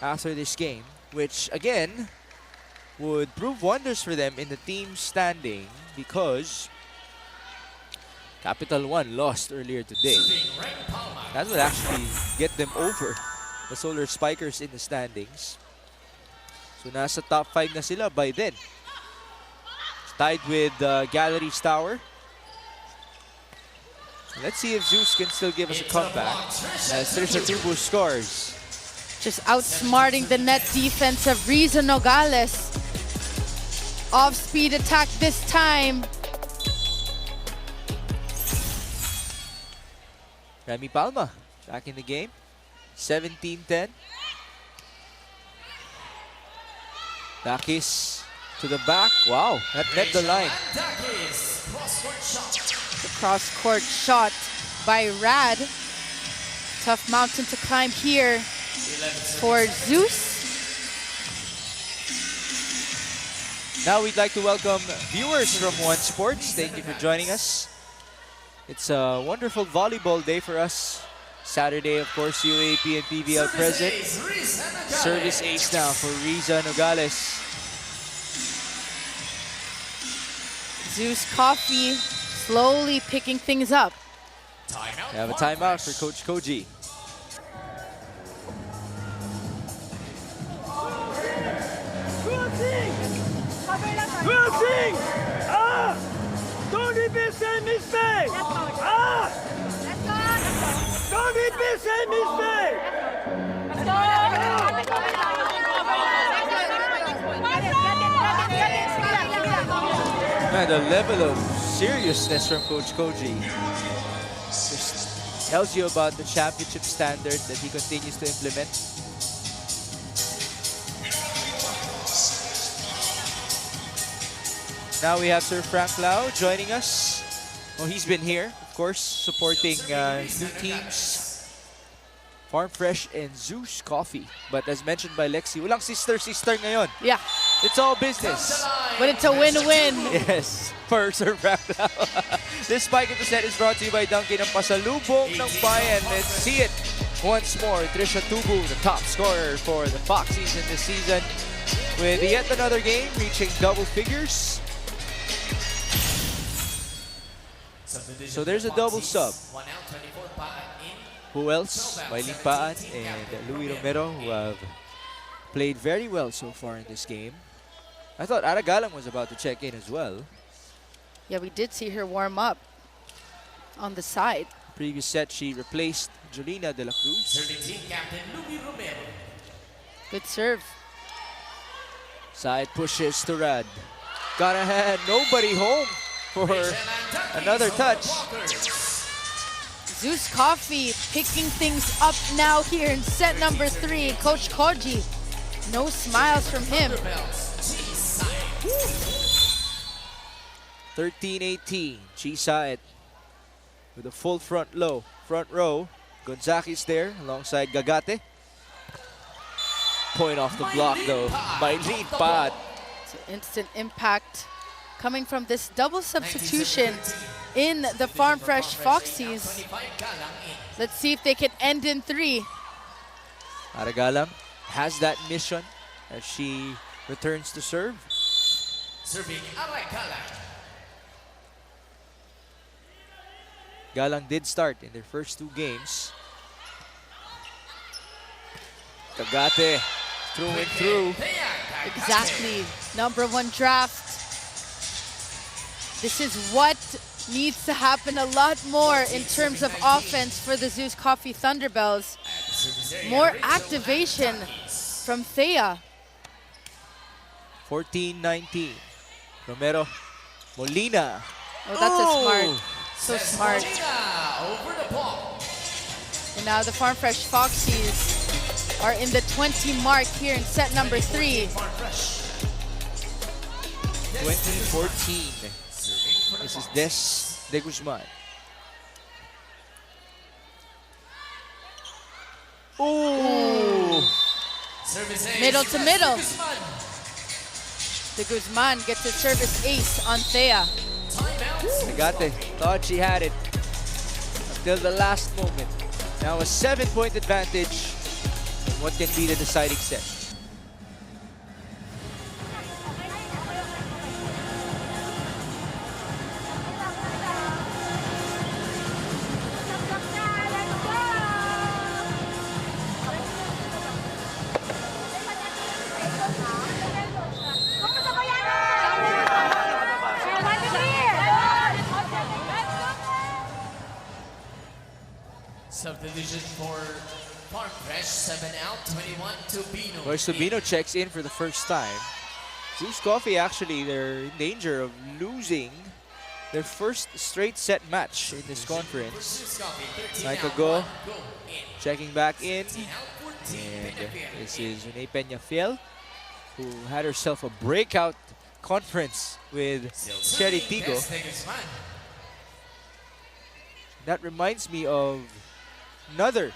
after this game, which again would prove wonders for them in the team standing because Capital One lost earlier today. That would actually get them over the Solar Spikers in the standings. So nasa top 5 na sila by then. Tied with Galleries Tower. Let's see if ZUS can still give us a comeback as Trisha Tubu scores. Just outsmarting the net defense of Riza Nogales. Off-speed attack this time. Remy Palma back in the game. 17-10. Dakis to the back. Wow, that net the line. The cross-court shot by Rad. Tough mountain to climb here for ZUS. Now we'd like to welcome viewers from One Sports. Thank you for joining us. It's a wonderful volleyball day for us. Saturday, of course, UAP and PVL present. Service ace now for Riza Nogales. ZUS Coffee slowly picking things up. We have a timeout for Coach Koji. Crossing! Ah! Don't repeat the same mistake! Ah! Don't repeat the same mistake! Man, the level of seriousness from Coach Koji just tells you about the championship standard that he continues to implement. Now we have Sir Frank Lau joining us. Well, he's been here, of course, supporting two teams, Farm Fresh and ZUS Coffee. But as mentioned by Lexi, walang sister-sister ngayon. Yeah, It's all business. but it's a win-win. Yes, for Sir Frank Lau. This spike in the set is brought to you by Dunkin' ng Pasalubong ng Bayan. Let's see it. Once more, Trisha Tubu, the top scorer for the Foxies in this season, with yet another game reaching double figures. So there's a double sub. Who else? Maylin Paan and Louis Romero, who have played very well so far in this game. I thought Aragalang was about to check in as well. Yeah, we did see her warm up on the side. Previous set, she replaced Jolina de la Cruz. Serving team captain Louis Romero. Good serve. Side pushes to Rad. Got a hand, nobody home for another touch. ZUS Coffee picking things up now here in set number 3. Coach Koji, no smiles from him. 13-18, Chisaet with a full front row. Gonzaki's there alongside Gagate. Point off the block though by Maylin Paan. So instant impact coming from this double substitution in the Farm Fresh Foxies. Let's see if they can end in 3. Aragalang has that mission as she returns to serve. Serving Aragalang. Galang did start in their first 2 games. Gagate through and through. Exactly. Number 1 draft. This is what needs to happen a lot more in terms of offense for the ZUS Coffee Thunderbells. More activation from Thea. 14-19. Romero Molina. Oh, that's a smart. So smart. Over the ball. And now the Farm Fresh Foxies are in the 20 mark here in set number 3. 2014. This is Des de Guzman. Ooh. Middle to middle. De Guzman gets a service ace on Thea. Agate thought she had it until the last moment. Now a 7-point advantage in what can be the deciding set. Subdivision for Farm Fresh, 7 out, 21 Tubino. Royce Tubino checks in for the first time. ZUS Coffee actually, they're in danger of losing their first straight set match in this conference. Micah Go checking back in. And this is Renee Peña Fiel, who had herself a breakout conference with Cherry Tigo. That reminds me of another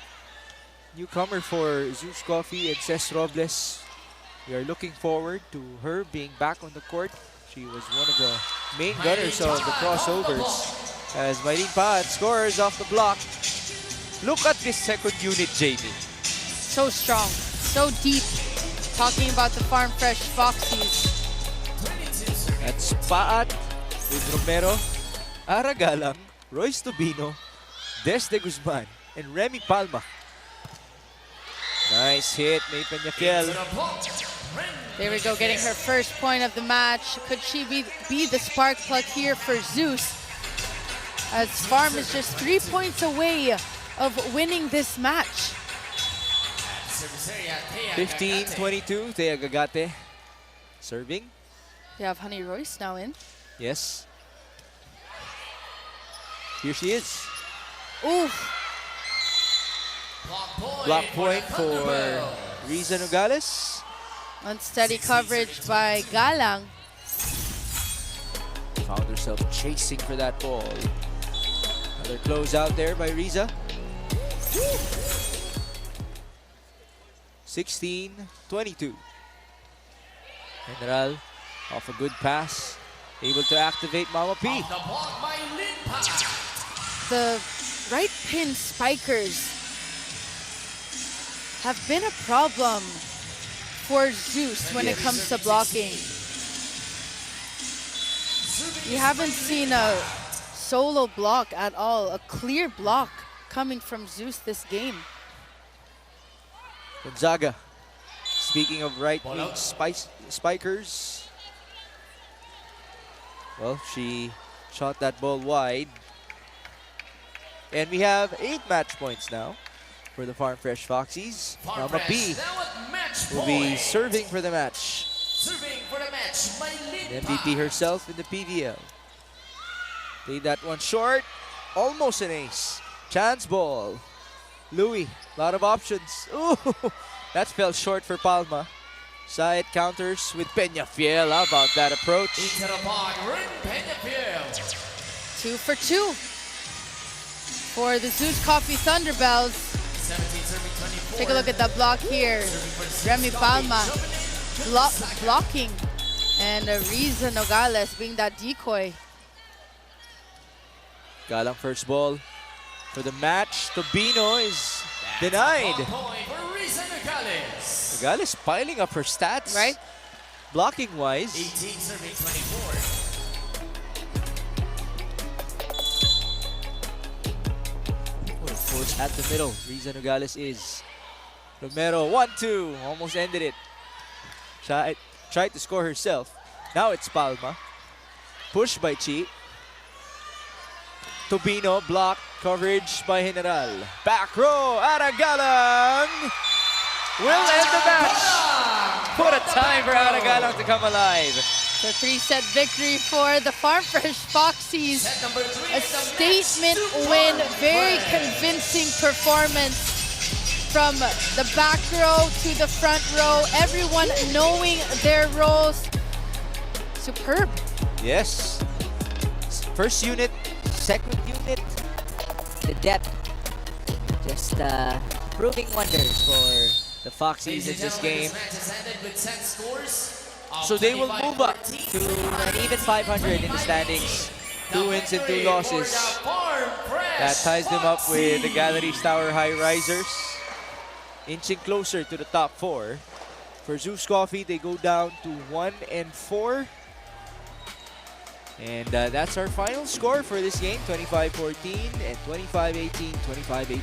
newcomer for ZUS Coffee, and Ces Robles. We are looking forward to her being back on the court. She was one of the main gunners of the crossovers as Maylin Paan scores off the block. Look at this second unit, Jamie. So strong, so deep. Talking about the Farm Fresh Foxies. That's Paat with Romero, Aragalang, Royce Tubino, Des de Guzman, and Remy Palma. Nice hit, May Peñafiel. There we go, getting her first point of the match. Could she be the spark plug here for ZUS? As Farm is just 3 points away of winning this match. 15-22, Thea Gagate serving. We have Honey Royce now in. Yes. Here she is. Ooh, Block point for Riza Nogales. unsteady coverage by Galang. Found herself chasing for that ball. Another close out there by Riza. 16-22. General off a good pass. Able to activate Mama P. The right pin spikers have been a problem for Zeus when it comes to blocking. We haven't seen a solo block at all, a clear block coming from Zeus this game. Gonzaga, speaking of right-wing spikers, well, she shot that ball wide. And we have 8 match points now for the Farm Fresh Foxies. Farm Mama Fresh B now at match will be point. serving for the match. Serving for the match by The Linpa. MVP herself in the PVL. Played that one short. Almost an ace. Chance ball. Louis, a lot of options. Ooh, that fell short for Palma. Side counters with Peñafiel. How about that approach? Into the pod, Rin Peñafiel. 2 for 2 for the Zeus Coffee Thunderbells. 17 serving 24. Take a look at the block here. Remy Palma blocking, and Riza Nogales being that decoy. Galang first ball for the match. Tobino is denied. Point for Riza Nogales. Nogales piling up her stats. Right? Blocking wise. 18 serving 24. Oh, of course, at the middle, Riza Nogales is. Romero, 1-2. Almost ended it. Tried to score herself. Now it's Palma. Push by Chi. Tobino, block, coverage by General. Back row, Aragalang will end the match. What a time for Aragalang to come alive. So 3-set victory for the Farm Fresh Foxies. Set number 3 A of the statement match, win, Super very Fresh. convincing performance from the back row to the front row. Everyone knowing their roles. Superb. Yes. First unit, second unit. The depth just proving wonders for the Foxies in this game. This match has ended with 10 scores. So they will move up to An even 500 in the standings. 2 wins and 2 losses. That ties them up with the Galleries Tower High Risers, inching closer to the top 4. For Zeus Coffee, they go down to 1-4. And that's our final score for this game, 25-14 and 25-18, 25-18.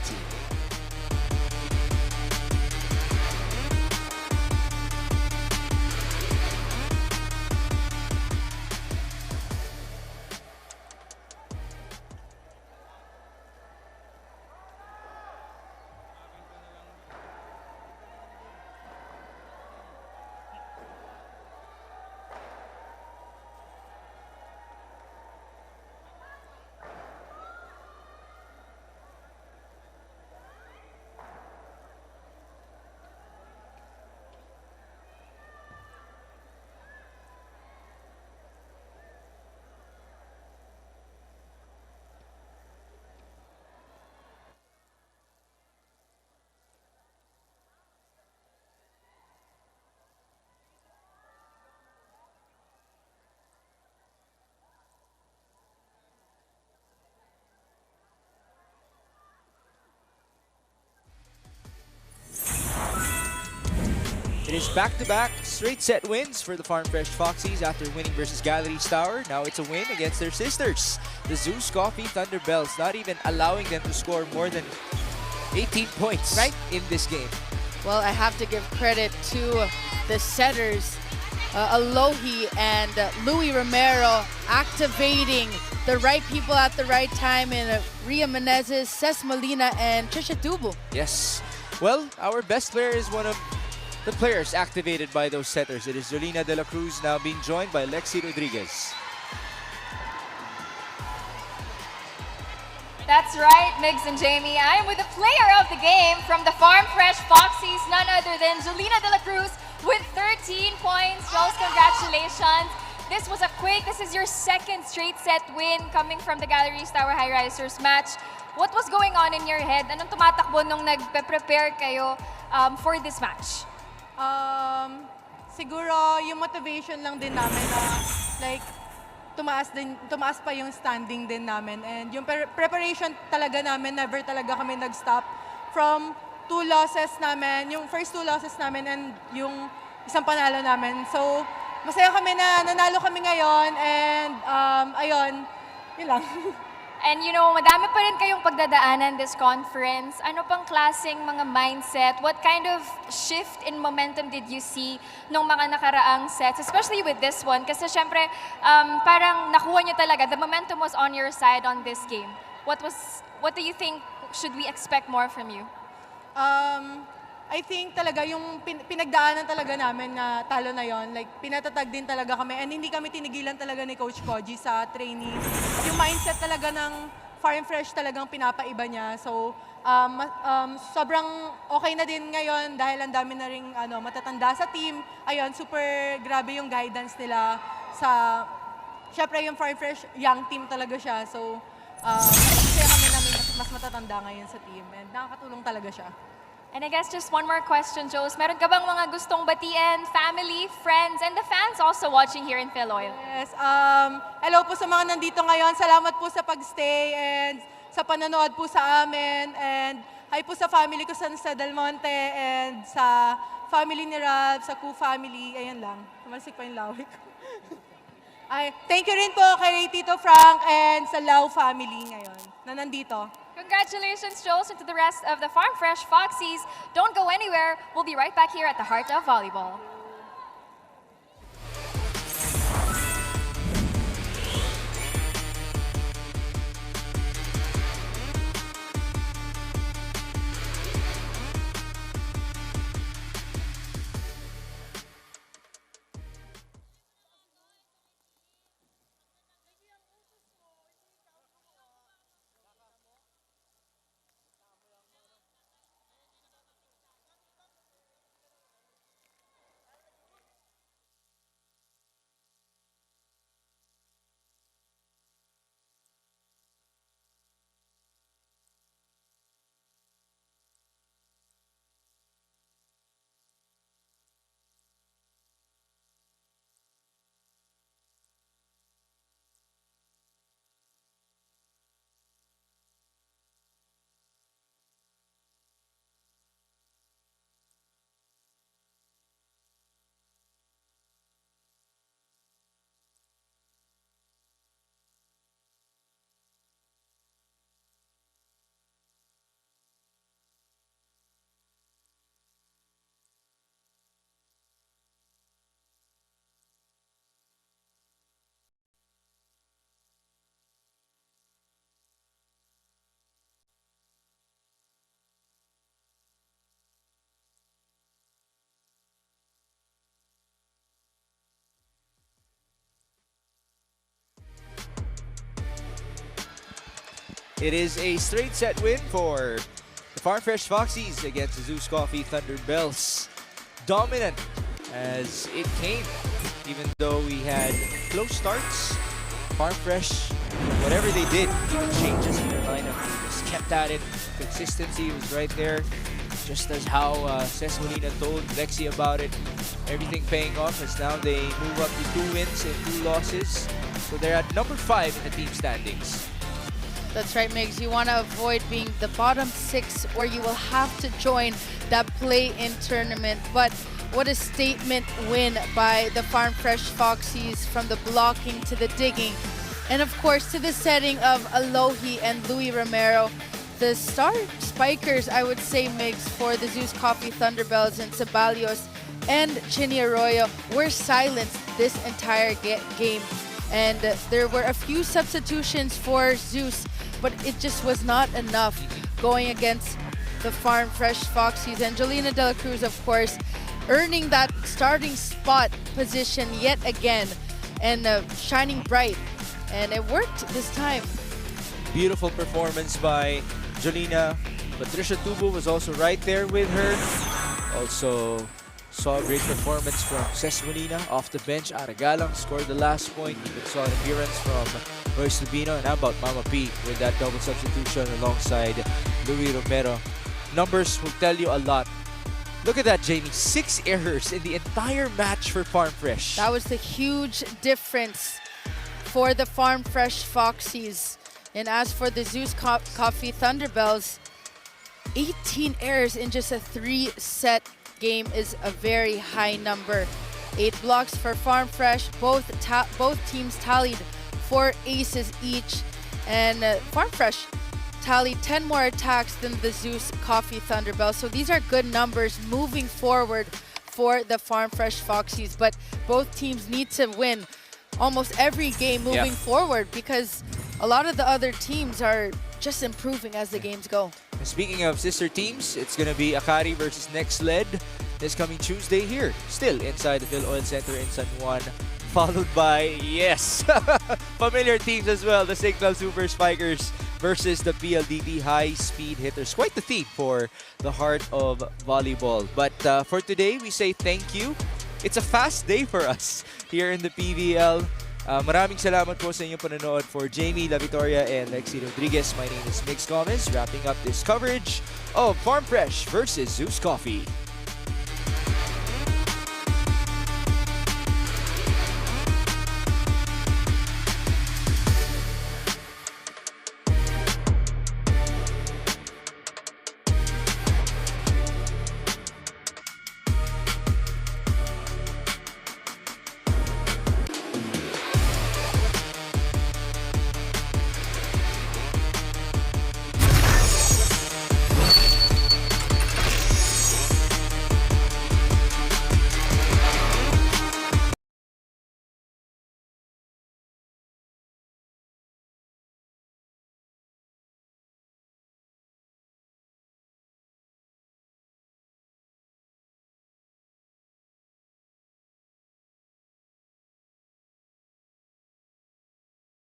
It is back-to-back straight set wins for the Farm Fresh Foxies after winning versus Galleries Tower. Now it's a win against their sisters, the Zeus Coffee Thunderbells, not even allowing them to score more than 18 points in this game. Well, I have to give credit to the setters, Alohi and Louis Romero, activating the right people at the right time in Ria Menezes, Ces Molina, and Trisha Dubu. Yes. Well, our best player is one of the players activated by those setters. It is Jolina De La Cruz, now being joined by Lexi Rodriguez. That's right, Migs and Jamie. I am with the player of the game from the Farm Fresh Foxies, none other than Jolina De La Cruz with 13 points. Rose, congratulations. This is your second straight set win coming from the Galleries Tower High Risers match. What was going on in your head? Anong tumatakbo nung nagpe-prepare kayo for this match? Siguro yung motivation lang din namin na like tumaas pa yung standing din namin, and yung preparation talaga namin, never talaga kami nag-stop from 2 losses namin, yung first 2 losses namin and yung isang panalo namin. So, masaya kami na nanalo kami ngayon and ayun, yun lang. And you know, madami pa rin kayong pagdadaanan this conference. Ano pang klaseng mga mindset? What kind of shift in momentum did you see nung mga nakaraang sets? Especially with this one. Kasi syempre, parang nakuha nyo talaga. The momentum was on your side on this game. What do you think should we expect more from you? I think talaga yung pinagdaanan talaga namin na talo na yon, like pinatatag din talaga kami and hindi kami tinigilan talaga ni Coach Koji sa training. Yung mindset talaga ng Farm Fresh talagang pinapaiba niya. So, sobrang okay na din ngayon dahil ang dami na ring matatanda sa team. Ayun, super grabe yung guidance nila sa, syempre yung Farm Fresh, young team talaga siya. So, kaya kami namin mas matatanda ngayon sa team and nakakatulong talaga siya. And I guess just one more question, Jos. Meron ka bang mga gustong batiin, family, friends, and the fans also watching here in Philoil? Yes, hello po sa mga nandito ngayon. Salamat po sa pagstay and sa panonood po sa amin. And hi po sa family ko sa Del Monte and sa family ni Ralph, sa Ku family. Ayan lang. Tumalsik pa yung lawik. Ay, thank you rin po kay Tito Frank and sa Lau family ngayon na nandito. Congratulations, Jos, and to the rest of the Farm Fresh Foxies. Don't go anywhere. We'll be right back here at the heart of volleyball. It is a straight set win for the Farm Fresh Foxies against the ZUS Coffee Thunderbells. Dominant as it came, even though we had close starts. Farm Fresh, whatever they did, even changes in their lineup, they just kept at it. Consistency was right there, just as how Ces Molina told Lexi about it. Everything paying off as now they move up to 2 wins and 2 losses. So they're at number 5 in the team standings. That's right, Migs. You want to avoid being the bottom 6 or you will have to join that play-in tournament. But what a statement win by the Farm Fresh Foxies, from the blocking to the digging. And of course, to the setting of Alohi and Louis Romero. The star spikers, I would say, Migs, for the ZUS Coffee Thunderbells and Ceballos and Chinny Arroyo were silenced this entire game. And there were a few substitutions for ZUS, but it just was not enough going against the Farm Fresh Foxies. And Jolina De La Cruz, of course, earning that starting spot position yet again and shining bright. And it worked this time. Beautiful performance by Jolina. Patricia Tubo was also right there with her. Also saw a great performance from Ces Molina off the bench. Aragalang scored the last point. Even saw an appearance from Royce Lubino. And how about Mama P with that double substitution alongside Louis Romero. Numbers will tell you a lot. Look at that, Jamie. 6 errors in the entire match for Farm Fresh. That was the huge difference for the Farm Fresh Foxies. And as for the ZUS Coffee Thunderbells, 18 errors in just a 3-set game is a very high number. 8 blocks for Farm Fresh. Both teams tallied 4 aces each, and Farm Fresh tallied 10 more attacks than the ZUS Coffee Thunderbell. So these are good numbers moving forward for the Farm Fresh Foxies, but both teams need to win almost every game moving forward, because a lot of the other teams are just improving as the games go. And speaking of sister teams, it's going to be Akari versus Next Led this coming Tuesday here, still inside the Phil Oil Center in San Juan, followed by, yes, familiar teams as well, the Signal Super Spikers versus the PLDT High Speed Hitters. Quite the theme for the heart of volleyball. But for today, we say thank you. It's a fast day for us here in the PVL. Maraming salamat po sa inyong panonood. For Jamie La Victoria and Lexi Rodriguez, my name is Mix Gomez, wrapping up this coverage of Farm Fresh versus ZUS Coffee.